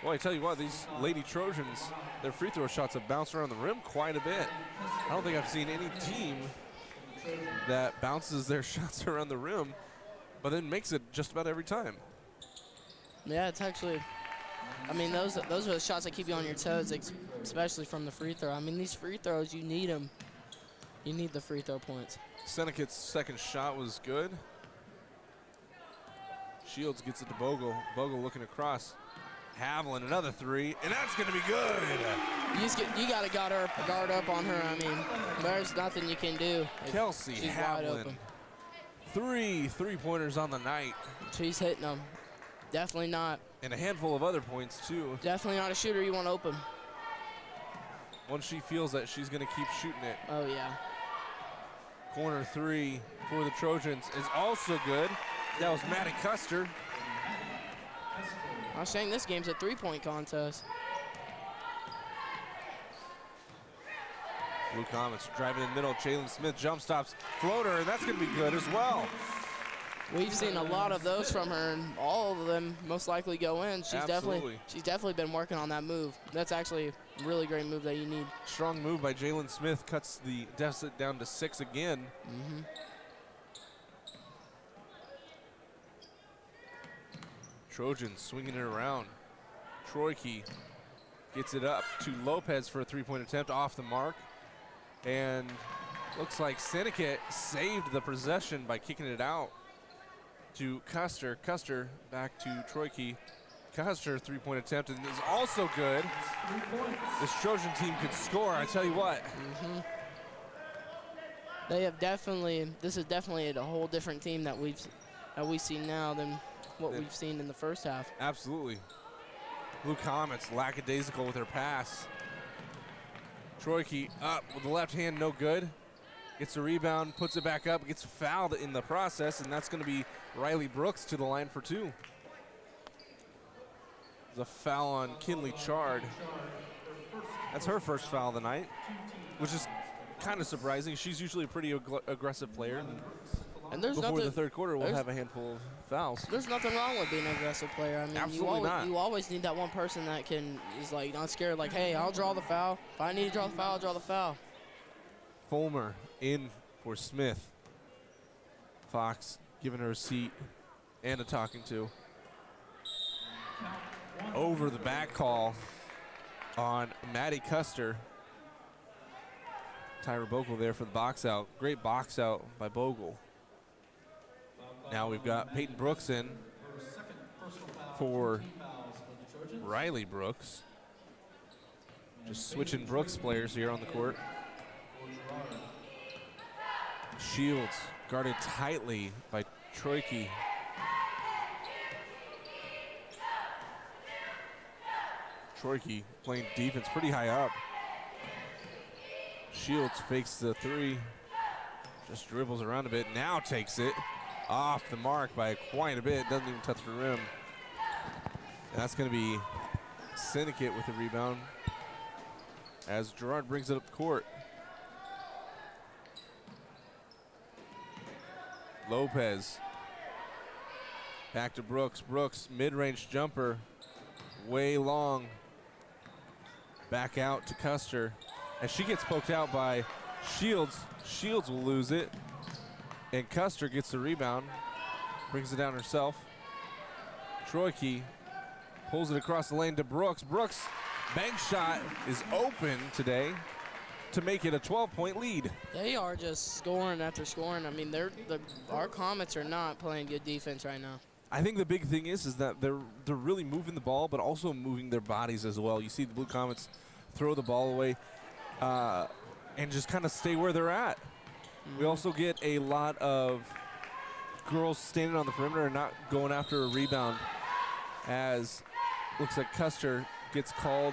Well, I tell you what, these Lady Trojans, their free throw shots have bounced around the rim quite a bit. I don't think I've seen any team that bounces their shots around the rim, but then makes it just about every time. Yeah, it's actually, I mean, those are the shots that keep you on your toes, especially from the free throw. I mean, these free throws, you need them. You need the free throw points. Senecat's second shot was good. Shields gets it to Bogle. Bogle looking across. Havlin, another 3, and that's going to be good. You got to guard up on her. I mean, there's nothing you can do. Kelsey Havlin, 3 3-pointers on the night. She's hitting them. Definitely not. And a handful of other points, too. Definitely not a shooter you want open. Once she feels that, she's going to keep shooting it. Oh, yeah. Corner 3 for the Trojans is also good. That was Maddie Custer. I was saying this game's a 3-point contest. Blue Comets driving in the middle. Jalen Smith jump stops, floater, and that's going to be good as well. We've seen a lot of those from her, and all of them most likely go in. She's definitely been working on that move. That's actually a really great move that you need. Strong move by Jalen Smith, cuts the deficit down to 6 again. Mm-hmm. Trojans swinging it around. Troike gets it up to Lopez for a 3-point attempt, off the mark. And looks like Senecat saved the possession by kicking it out to Custer. Custer back to Troike. Custer 3-point attempt and is also good. This Trojan team could score, I tell you what. Mm-hmm. They have definitely, this is definitely a whole different team that we see now than what we've seen in the first half. Absolutely. Blue Comets lackadaisical with their pass. Troike up with the left hand, no good. Gets a rebound, puts it back up, gets fouled in the process, and that's going to be Riley Brooks to the line for 2. There's a foul on Kinley Chard. That's her first foul of the night, which is kind of surprising. She's usually a pretty aggressive player. And there's before nothing, the third quarter, we'll have a handful of fouls. There's nothing wrong with being an aggressive player. I mean, Absolutely you always need that one person that is like not scared. Like, hey, I'll draw the foul. If I need to draw the foul, I'll draw the foul. Fulmer in for Smith. Fox giving her a seat and a talking to. Over the back call on Maddie Custer. Tyra Bogle there for the box out. Great box out by Bogle. Now we've got Peyton Brooks in for Riley Brooks. Just switching Brooks players here on the court. Shields guarded tightly by Troike. Troike playing defense pretty high up. Shields fakes the three. Just dribbles around a bit. Now takes it off the mark by quite a bit. Doesn't even touch the rim. And that's going to be Syndicate with the rebound as Girard brings it up the court. Lopez. Back to Brooks. Brooks, mid-range jumper. Way long. Back out to Custer. As she gets poked out by Shields. Shields will lose it. And Custer gets the rebound. Brings it down herself. Troike pulls it across the lane to Brooks. Brooks' bank shot is open today to make it a 12-point lead. They are just scoring after scoring. I mean, our Comets are not playing good defense right now. I think the big thing is that they're really moving the ball, but also moving their bodies as well. You see the Blue Comets throw the ball away and just kind of stay where they're at. We also get a lot of girls standing on the perimeter and not going after a rebound, as looks like Custer gets called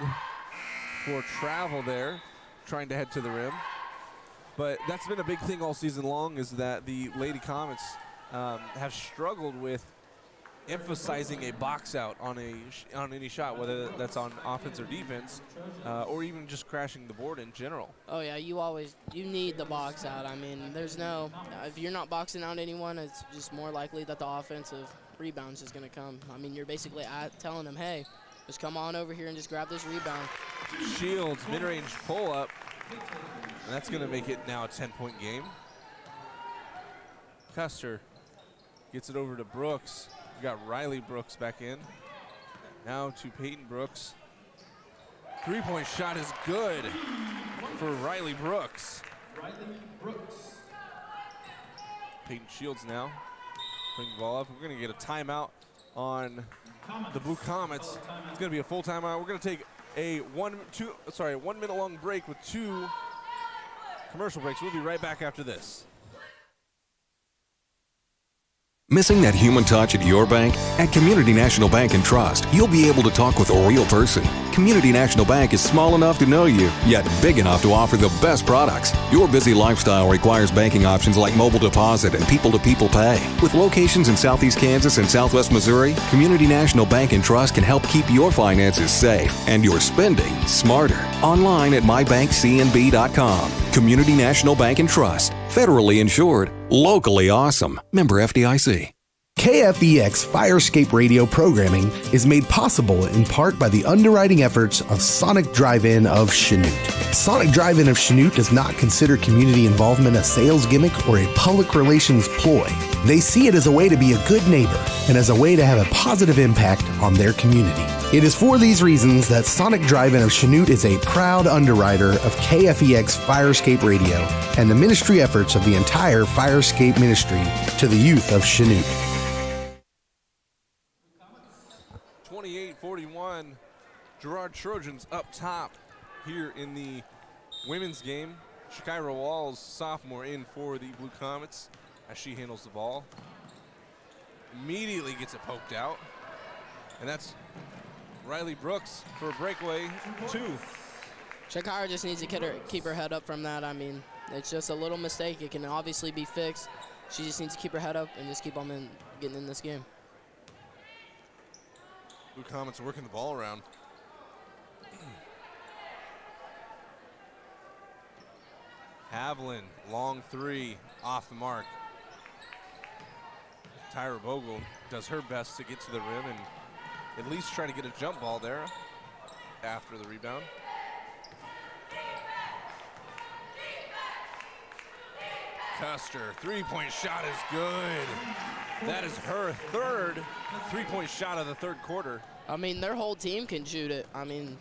for travel there, trying to head to the rim. But that's been a big thing all season long, is that the Lady Comets have struggled with emphasizing a box out on any shot, whether that's on offense or defense, or even just crashing the board in general. Oh yeah, you need the box out. I mean, there's no, if you're not boxing out anyone, it's just more likely that the offensive rebound's just going to come. I mean, you're basically telling them, hey, just come on over here and just grab this rebound. Shields, mid-range pull-up. And that's going to make it now a 10-point game. Custer gets it over to Brooks. We got Riley Brooks back in. Now to Peyton Brooks. Three-point shot is good for Riley Brooks. Peyton Shields now bring the ball up. We're going to get a timeout on the Blue Comets. It's going to be a full timeout. We're going to take a 1 minute long break with 2 commercial breaks. We'll be right back after this. Missing that human touch at your bank? At Community National Bank and Trust, you'll be able to talk with a real person. Community National Bank is small enough to know you, yet big enough to offer the best products. Your busy lifestyle requires banking options like mobile deposit and people-to-people pay. With locations in Southeast Kansas and Southwest Missouri, Community National Bank and Trust can help keep your finances safe and your spending smarter. Online at mybankcnb.com. Community National Bank and Trust. Federally insured. Locally awesome. Member FDIC. KFEX Firescape radio programming is made possible in part by the underwriting efforts of Sonic Drive-In of Chanute. Sonic Drive-In of Chanute does not consider community involvement a sales gimmick or a public relations ploy. They see it as a way to be a good neighbor and as a way to have a positive impact on their community. It is for these reasons that Sonic Drive-In of Chanute is a proud underwriter of KFEX Firescape Radio and the ministry efforts of the entire Firescape ministry to the youth of Chanute. 28-41, Girard Trojans up top here in the women's game. Shakira Walls, sophomore, in for the Blue Comets as she handles the ball. Immediately gets it poked out. And that's Riley Brooks for a breakaway 2. Shakira just needs to keep her head up from that. I mean, it's just a little mistake. It can obviously be fixed. She just needs to keep her head up and just keep on getting in this game. Blue Comets working the ball around. Haviland, long three, off the mark. Tyra Bogle does her best to get to the rim and at least try to get a jump ball there after the rebound. Custer, three-point shot is good. That is her third three-point shot of the third quarter. I mean, their whole team can shoot it. I mean,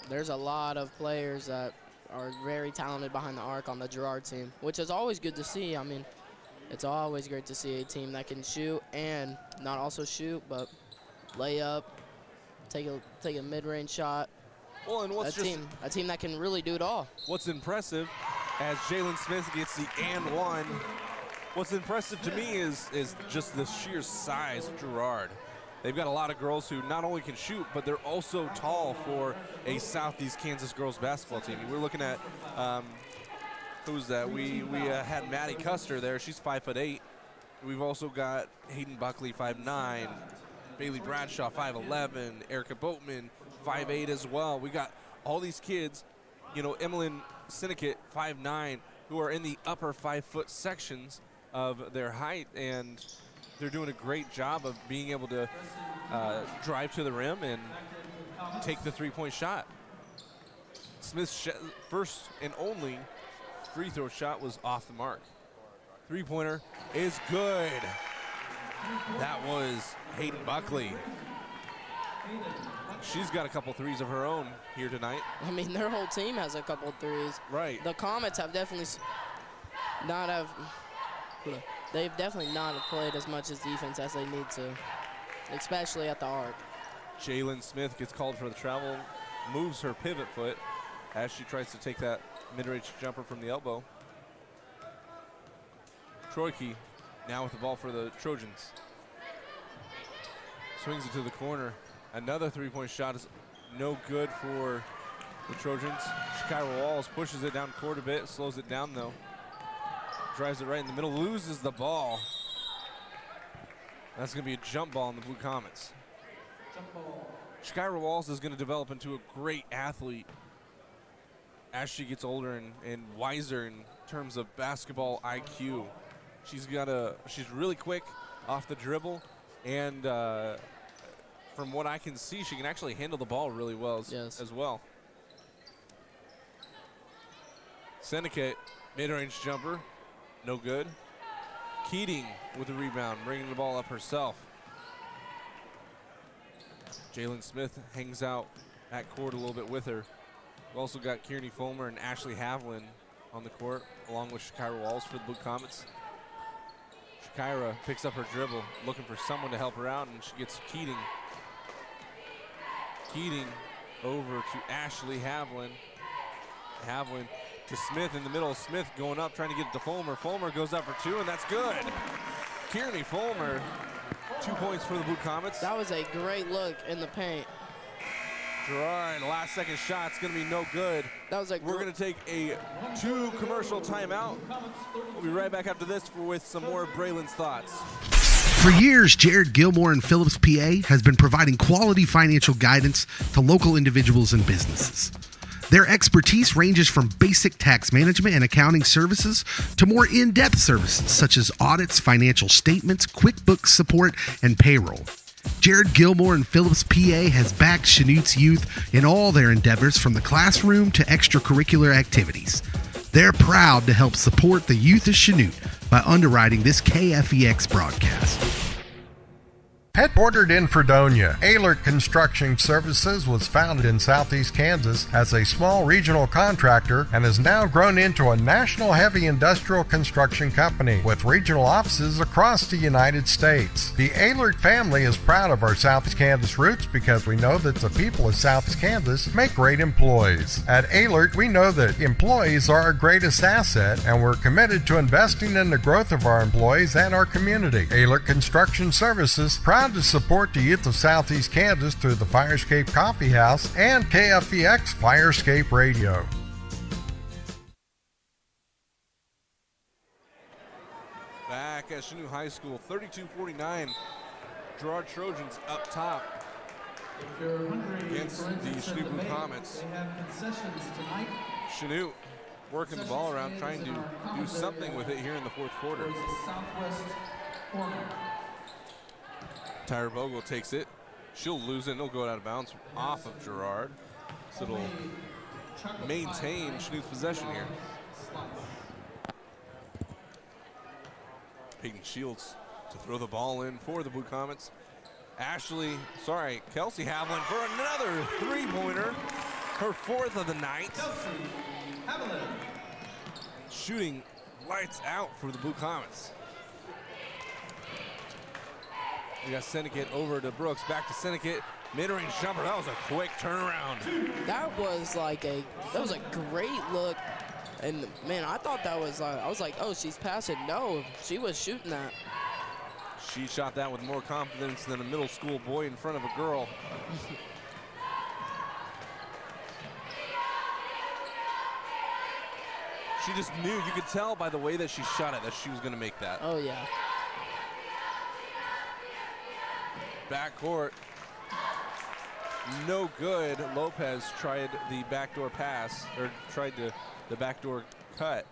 there's a lot of players that are very talented behind the arc on the Girard team, which is always good to see. I mean, it's always great to see a team that can shoot and not also shoot, but lay up, take a mid-range shot. Well, and what's a team that can really do it all. What's impressive, as Jalen Smith gets the and one, what's impressive to me is just the sheer size of Girard. They've got a lot of girls who not only can shoot, but they're also tall for a Southeast Kansas girls basketball team. We're looking at, who's that? We had Maddie Custer there. She's 5'8". We've also got Hayden Buckley, 5'9". Bailey Bradshaw, 5'11". Erica Boatman, 5'8" as well. We got all these kids, you know, Emmeline Syndicate, 5'9", who are in the upper 5-foot sections of their height, and they're doing a great job of being able to drive to the rim and take the three-point shot. Smith's first and only free throw shot was off the mark. Three-pointer is good. That was Hayden Buckley. She's got a couple threes of her own here tonight. I mean, their whole team has a couple threes. Right. The Comets have definitely they've definitely not have played as much as defense as they need to, especially at the arc. Jalen Smith gets called for the travel, moves her pivot foot as she tries to take that mid-range jumper from the elbow. Troike now with the ball for the Trojans. Swings it to the corner. Another three-point shot is no good for the Trojans. Shakira Walls pushes it down court a bit, slows it down though. Drives it right in the middle, loses the ball. That's gonna be a jump ball in the Blue Comets. Shakira Walls is gonna develop into a great athlete as she gets older and wiser in terms of basketball IQ. She's really quick off the dribble, and from what I can see, she can actually handle the ball really well as well. Syndicate, mid-range jumper, no good. Keating with the rebound, bringing the ball up herself. Jalen Smith hangs out at court a little bit with her. We've also got Kearney Fulmer and Ashley Haviland on the court, along with Shakira Walls for the Blue Comets. Shakira picks up her dribble, looking for someone to help her out, and she gets Keating. Keating over to Ashley Haviland. Haviland to Smith in the middle. Smith going up, trying to get it to Fulmer. Fulmer goes up for two, and that's good. Kearney Fulmer, 2 points for the Blue Comets. That was a great look in the paint. Girard, last second shot's gonna be no good. That was We're gonna take a 2 commercial timeout. We'll be right back after this with some more of Braylon's thoughts. For years, Jared Gilmore in Phillips, PA has been providing quality financial guidance to local individuals and businesses. Their expertise ranges from basic tax management and accounting services to more in-depth services such as audits, financial statements, QuickBooks support, and payroll. Jared Gilmore in Phillips, PA has backed Chanute's youth in all their endeavors from the classroom to extracurricular activities. They're proud to help support the youth of Chanute by underwriting this KFEX broadcast. Headquartered in Fredonia, Ehlert Construction Services was founded in Southeast Kansas as a small regional contractor and has now grown into a national heavy industrial construction company with regional offices across the United States. The Ehlert family is proud of our Southeast Kansas roots because we know that the people of Southeast Kansas make great employees. At Ehlert, we know that employees are our greatest asset, and we're committed to investing in the growth of our employees and our community. Ehlert Construction Services, proud to support the youth of Southeast Kansas through the Firescape Coffee House and KFEX Firescape Radio. Back at Chanute High School, 32-49. Girard Trojans up top against the Chanute Blue Comets. They have concessions tonight. Chanute working the ball around, trying to do something with it here in the fourth quarter. Tyra Bogle takes it. She'll lose it, and it'll go out of bounds off of Girard. So it'll maintain Chanute's possession here. Peyton Shields to throw the ball in for the Blue Comets. Kelsey Haviland for another three-pointer, her fourth of the night. Shooting lights out for the Blue Comets. We got Senecate over to Brooks, back to Senecate. Mid-range jumper, that was a quick turnaround. That was a great look. And man, I thought that was, I was like, oh, she's passing. No, she was shooting that. She shot that with more confidence than a middle school boy in front of a girl. She just knew, you could tell by the way that she shot it that she was gonna make that. Oh yeah. Backcourt, no good. Lopez tried the backdoor pass, or tried the backdoor cut.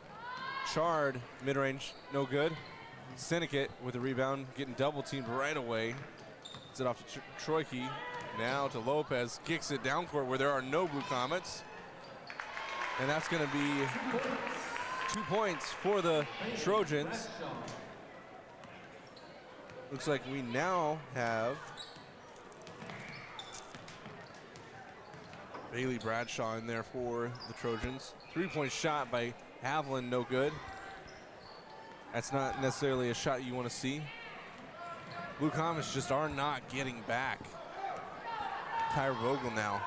Chard, mid-range, no good. Senecate with the rebound, getting double teamed right away. Gets it off to Troike, now to Lopez, kicks it down court where there are no Blue Comets. And that's gonna be 2 points for the Trojans. Looks like we now have Bailey Bradshaw in there for the Trojans. 3-point shot by Haviland, no good. That's not necessarily a shot you want to see. Blue Comets just are not getting back. Tyra Vogel now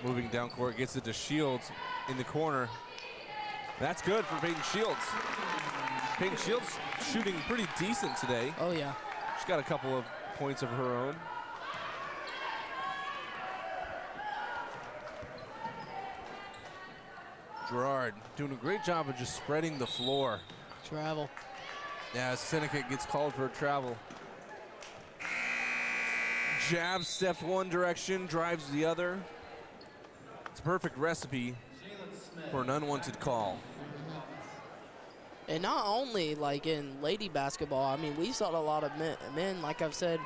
moving down court, gets it to Shields in the corner. That's good for Peyton Shields. Peyton Shields shooting pretty decent today. Oh yeah. She's got a couple of points of her own. Girard doing a great job of just spreading the floor. Travel. Yeah, Senecate gets called for a travel. Jab steps one direction, drives the other. It's a perfect recipe for an unwanted call. And not only like in lady basketball, I mean, we saw a lot of men, like I've said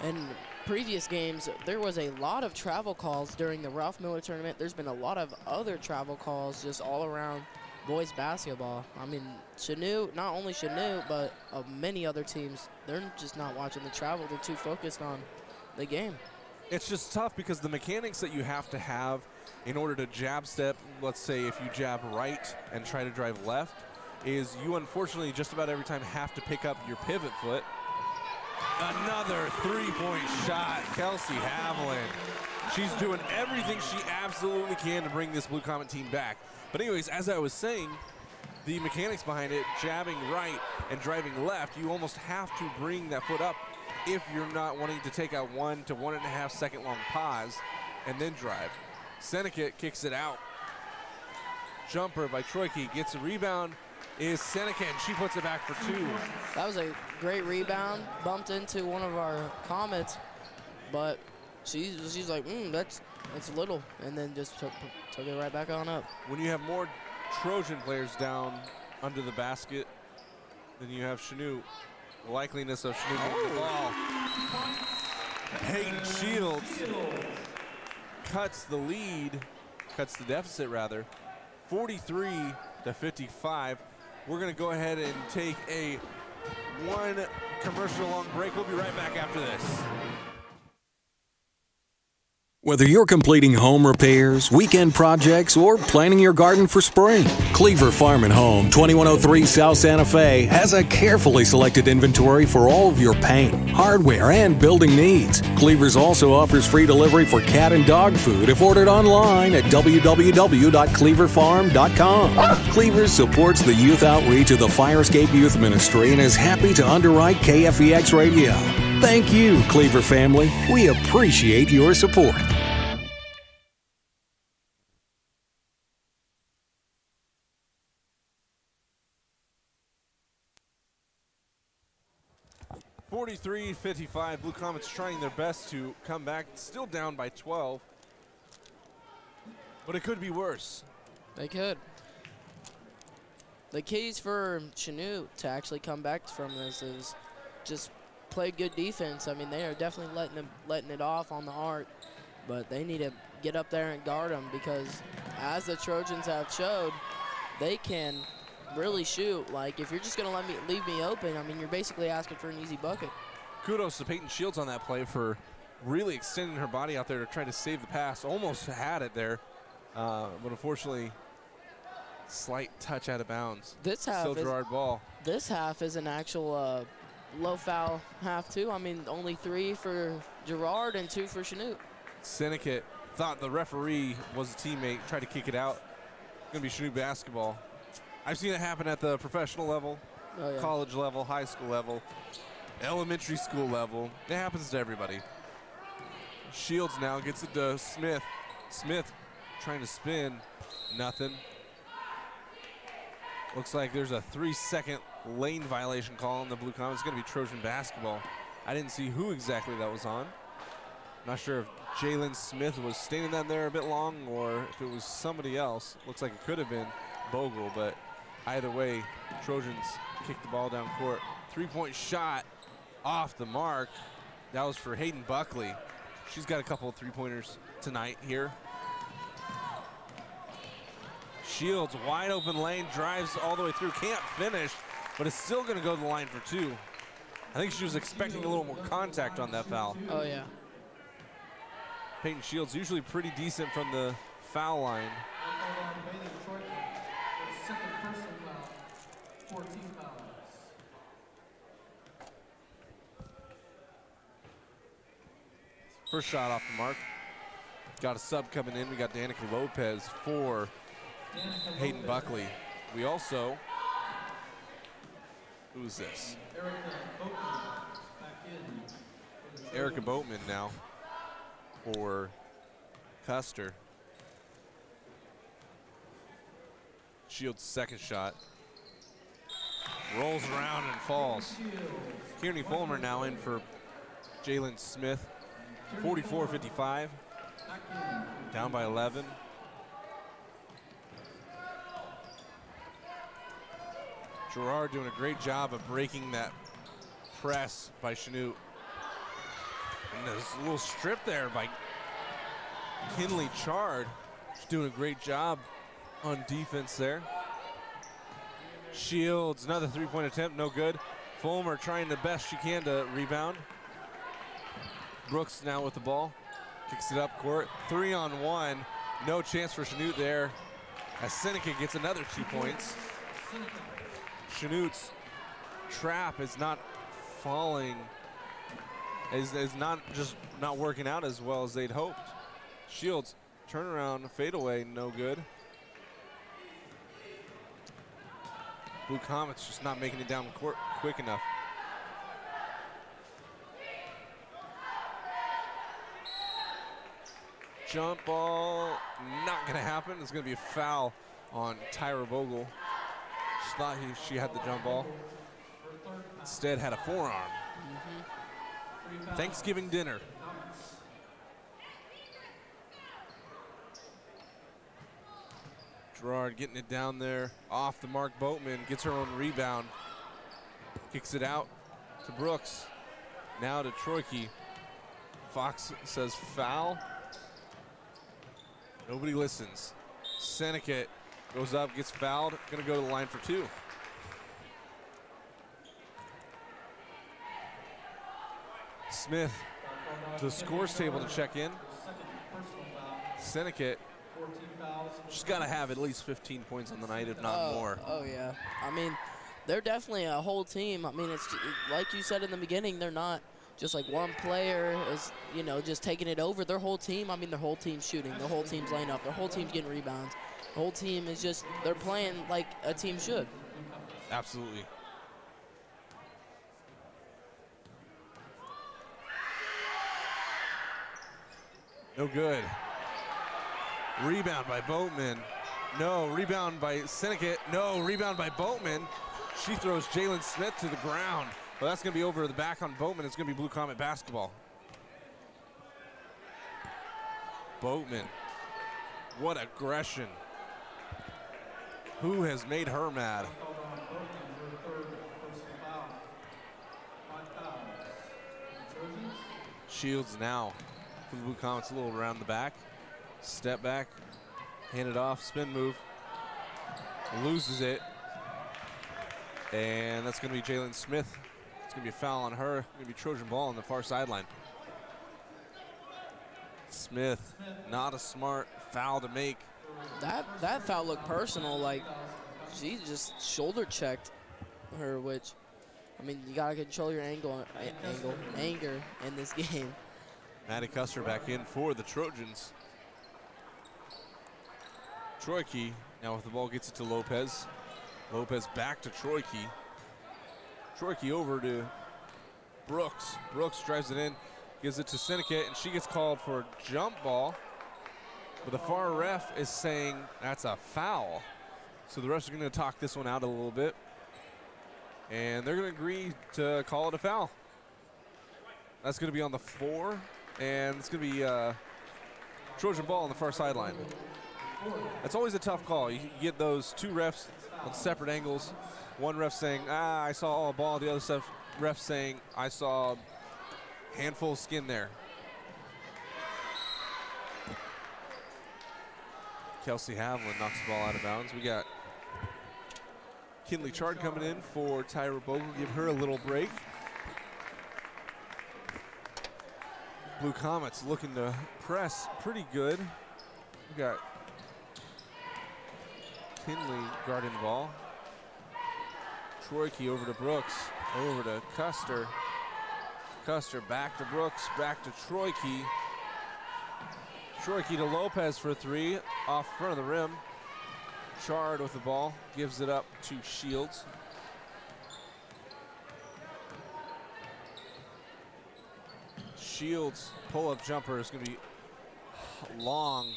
in previous games, there was a lot of travel calls during the Ralph Miller tournament. There's been a lot of other travel calls just all around boys basketball. I mean, Chanute, not only Chanute, but many other teams, they're just not watching the travel. They're too focused on the game. It's just tough because the mechanics that you have to have in order to jab step, let's say if you jab right and try to drive left, is you unfortunately just about every time have to pick up your pivot foot. Another three-point shot, Kelsey Haviland. She's doing everything she absolutely can to bring this Blue Comet team back. But anyways, as I was saying, the mechanics behind it, jabbing right and driving left, you almost have to bring that foot up if you're not wanting to take a 1 to 1.5 second long pause and then drive. Senecate kicks it out. Jumper by Troike, gets a rebound, is Senecate, and she puts it back for 2. That was a great rebound, bumped into one of our Comets, but she's like, that's little, and then just took it right back on up. When you have more Trojan players down under the basket than you have Chanute, the likeliness of Chanute getting the ball. Peyton Shields cuts the lead, cuts the deficit rather, 43-55. We're gonna go ahead and take a 1 commercial long break. We'll be right back after this. Whether you're completing home repairs, weekend projects, or planning your garden for spring, Cleaver Farm and Home, 2103 South Santa Fe, has a carefully selected inventory for all of your paint, hardware, and building needs. Cleaver's also offers free delivery for cat and dog food if ordered online at www.cleaverfarm.com. Cleaver's supports the youth outreach of the Fire Escape Youth Ministry and is happy to underwrite KFEX Radio. Thank you, Cleaver family. We appreciate your support. (43-55). Blue Comets trying their best to come back, still down by 12, but it could be worse. They could. The keys for Chanute to actually come back from this is just play good defense. I mean, they are definitely letting it off on the arc, but they need to get up there and guard them because, as the Trojans have showed, they can really shoot. Like, if you're just going to leave me open, I mean, you're basically asking for an easy bucket. Kudos to Peyton Shields on that play for really extending her body out there to try to save the pass. Almost had it there, but unfortunately, slight touch out of bounds. This half Still Girard ball. This half is an actual low foul half too. I mean, only 3 for Girard and 2 for Chanute. Seneca thought the referee was a teammate, tried to kick it out. Gonna be Chanute basketball. I've seen it happen at the professional level, college level, high school level, elementary school level. It happens to everybody. Shields now gets it to Smith. Smith trying to spin, nothing. Looks like there's a 3-second lane violation call on the Blue Comets. It's going to be Trojan basketball. I didn't see who exactly that was on. Not sure if Jalen Smith was standing down there a bit long or if it was somebody else. Looks like it could have been Bogle, but either way, Trojans kicked the ball down court. 3-point shot off the mark. That was for Hayden Buckley. She's got a couple of three-pointers tonight here. Shields, wide open lane, drives all the way through, can't finish, but is still gonna go to the line for 2. I think she was expecting a little more contact on that foul. Oh, yeah. Peyton Shields usually pretty decent from the foul line. First shot off the mark. Got a sub coming in. We got Danica Lopez for Hayden Buckley. We also, who's this? Erica Boatman now for Custer. Shields' second shot. Rolls around and falls. Kearney Fulmer now in for Jalen Smith. 44-55. Down by 11. Girard doing a great job of breaking that press by Chanute. And there's a little strip there by Kinley Chard. She's doing a great job on defense there. Shields, another three-point attempt, no good. Fulmer trying the best she can to rebound. Brooks now with the ball, kicks it up court. 3-on-1, no chance for Chanute there. As Seneca gets another 2 points. Chanute's trap is not falling, is not working out as well as they'd hoped. Shields, turnaround, fadeaway, no good. Blue Comets just not making it down court quick enough. Jump ball, not gonna happen. It's gonna be a foul on Tyra Bogle. She thought she had the jump ball. Instead had a forearm. Thanksgiving dinner. Girard getting it down there. Off the mark, Boatman gets her own rebound. Kicks it out to Brooks. Now to Troike. Fox says foul. Nobody listens. Seneca goes up, gets fouled. Gonna go to the line for 2. Smith to the scores table to check in. Seneca, she's got to have at least 15 points on the night, if not more. Oh, yeah. I mean, they're definitely a whole team. I mean, it's like you said in the beginning, they're not just like one player is, you know, just taking it over. Their whole team, I mean, their whole team's shooting. Their whole team's laying up. Their whole team's getting rebounds. The whole team is just, they're playing like a team should. Absolutely. No good. Rebound by Boatman. No. Rebound by Seneca. No. Rebound by Boatman. She throws Jalen Smith to the ground. But that's going to be over the back on Boatman. It's going to be Blue Comet basketball. Boatman. What aggression. Who has made her mad? Called on Boatman, her third personal foul. 5 fouls. The Trojans. Shields now for the Blue Comets, a little around the back. Step back, hand it off, spin move. Loses it. And that's going to be Jalen Smith. It's going to be a foul on her. Going to be Trojan ball on the far sideline. Smith, not a smart foul to make. That foul looked personal. Like, she just shoulder checked her, which, I mean, you gotta control your anger in this game. Maddie Custer back in for the Trojans. Troyke now with the ball, gets it to Lopez. Lopez back to Troyke. Troyke over to Brooks. Brooks drives it in, gives it to Syndicate, and she gets called for a jump ball. But the far ref is saying that's a foul. So the refs are going to talk this one out a little bit. And they're going to agree to call it a foul. That's going to be on the 4. And it's going to be Trojan ball on the far sideline. That's always a tough call. You get those two refs on separate angles. One ref saying, I saw a ball. The other ref saying, I saw a handful of skin there. Kelsey Havlin knocks the ball out of bounds. We got Kinley Chard coming in for Tyra Bogle. Give her a little break. Blue Comets looking to press pretty good. We got Kinley guarding the ball. Troyke over to Brooks, over to Custer. Custer back to Brooks, back to Troyke. Troyke to Lopez for 3, off front of the rim. Chard with the ball, gives it up to Shields. Shields pull-up jumper is going to be long.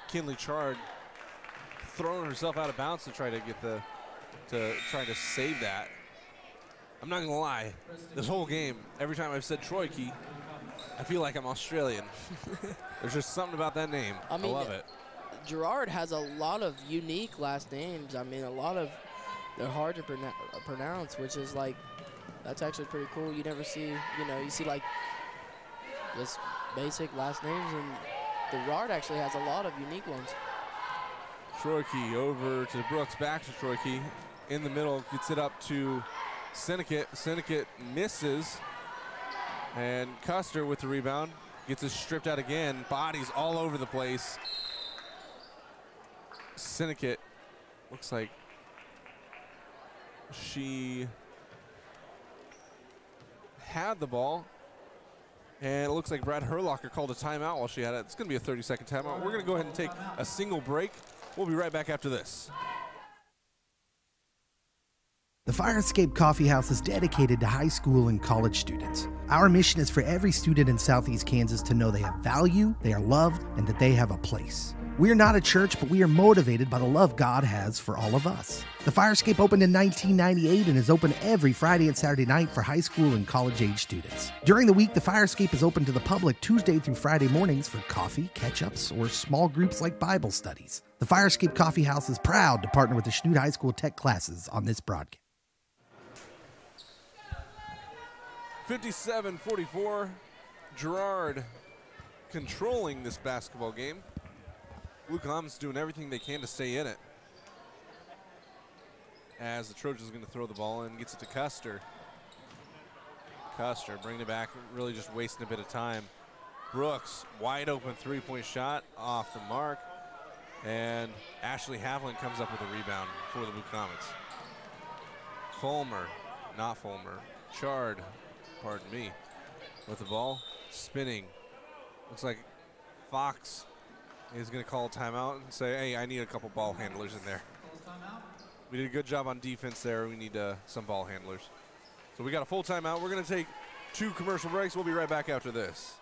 Kinley Chard throwing herself out of bounds to try to get try to save that. I'm not gonna lie, this whole game, every time I've said Troyke, I feel like I'm Australian. There's just something about that name. I love it. Girard has a lot of unique last names. I mean, a lot of, they're hard to pronounce, which is like, that's actually pretty cool. You never see, you see like just basic last names, and Girard actually has a lot of unique ones. Troyke over to Brooks, back to Troyke. In the middle, gets it up to Syndicate. Syndicate misses. And Custer with the rebound. Gets it stripped out again. Bodies all over the place. Syndicate looks like she had the ball. And it looks like Brad Herlocker called a timeout while she had it. It's going to be a 30-second timeout. We're going to go ahead and take a single break. We'll be right back after this. The Fire Escape Coffee House is dedicated to high school and college students. Our mission is for every student in Southeast Kansas to know they have value, they are loved, and that they have a place. We are not a church, but we are motivated by the love God has for all of us. The Fire Escape opened in 1998 and is open every Friday and Saturday night for high school and college-age students. During the week, the Fire Escape is open to the public Tuesday through Friday mornings for coffee, catch-ups, or small groups like Bible studies. The Fire Escape Coffee House is proud to partner with the Chanute High School Tech classes on this broadcast. 57-44, Girard controlling this basketball game. Blue Comets doing everything they can to stay in it. As the Trojans are going to throw the ball in, gets it to Custer. Custer bringing it back, really just wasting a bit of time. Brooks, wide open three-point shot off the mark. And Ashley Havlin comes up with a rebound for the Blue Comets. Chard, pardon me, with the ball, spinning. Looks like Fox is going to call a timeout and say, hey, I need a couple ball handlers in there. We did a good job on defense there. We need some ball handlers. So we got a full timeout. We're going to take 2 commercial breaks. We'll be right back after this.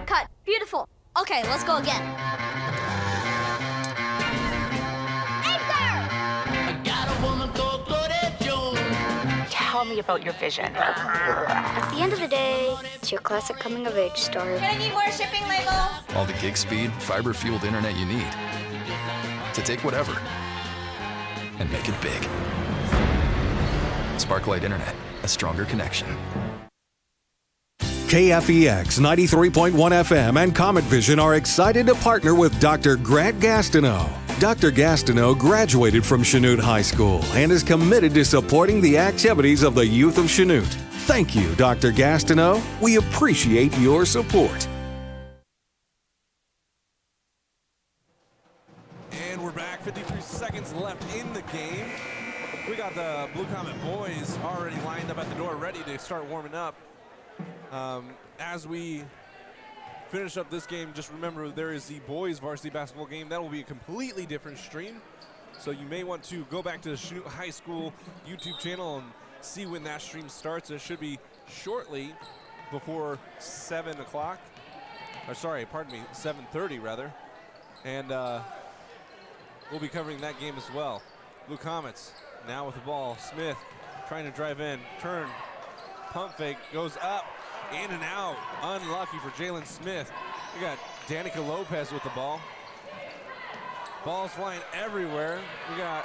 Cut. Beautiful. Okay, let's go again. tell me about your vision. At the end of the day, it's your classic coming-of-age story. I need more shipping labels. All the gig speed, fiber-fueled internet you need to take whatever and make it big. Sparklight Internet, a stronger connection. KFEX 93.1 FM and Comet Vision are excited to partner with Dr. Grant Gastineau. Dr. Gastineau graduated from Chanute High School and is committed to supporting the activities of the youth of Chanute. Thank you, Dr. Gastineau. We appreciate your support. And we're back, 53 seconds left in the game. We got the Blue Comet boys already lined up at the door, ready to start warming up. As we finish up this game, just remember there is the boys varsity basketball game. That will be a completely different stream. So you may want to go back to the Chanute High School YouTube channel and see when that stream starts. It should be shortly before 7 o'clock. Or sorry, pardon me, 7:30 rather. And we'll be covering that game as well. Blue Comets now with the ball. Smith trying to drive in, turn, pump fake, goes up, in and out. Unlucky for Jalen Smith. We got Danica Lopez with the ball. Ball's flying everywhere. We got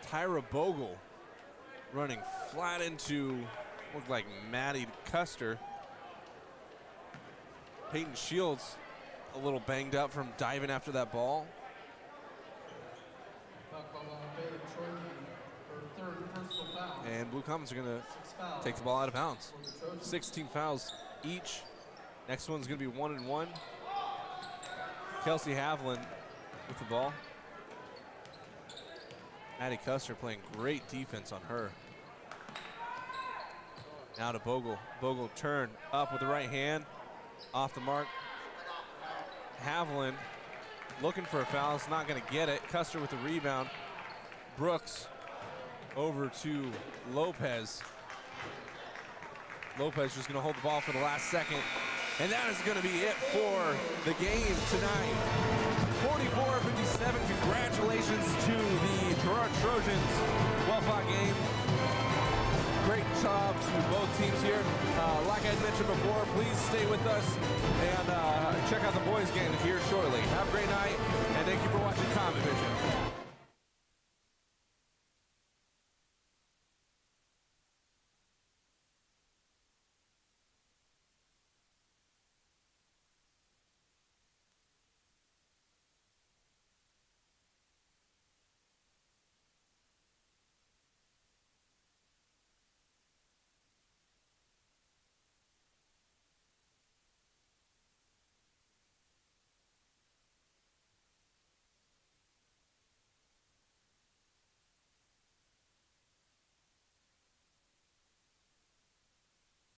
Tyra Bogle running flat into, looked like Maddie Custer. Peyton Shields a little banged up from diving after that ball. And Blue Comets are going to take the ball out of bounds. 16 fouls each. Next one's going to be 1-1. Kelsey Havlin with the ball. Maddie Custer playing great defense on her. Now to Bogle. Bogle turn up with the right hand. Off the mark. Havlin looking for a foul. Is not going to get it. Custer with the rebound. Brooks over to Lopez. Lopez just going to hold the ball for the last second. And that is going to be it for the game tonight. 44-57. Congratulations to the Girard Trojans. Well-fought game. Great job to both teams here. Like I mentioned before, please stay with us and check out the boys game here shortly. Have a great night, and thank you for watching Comet Vision.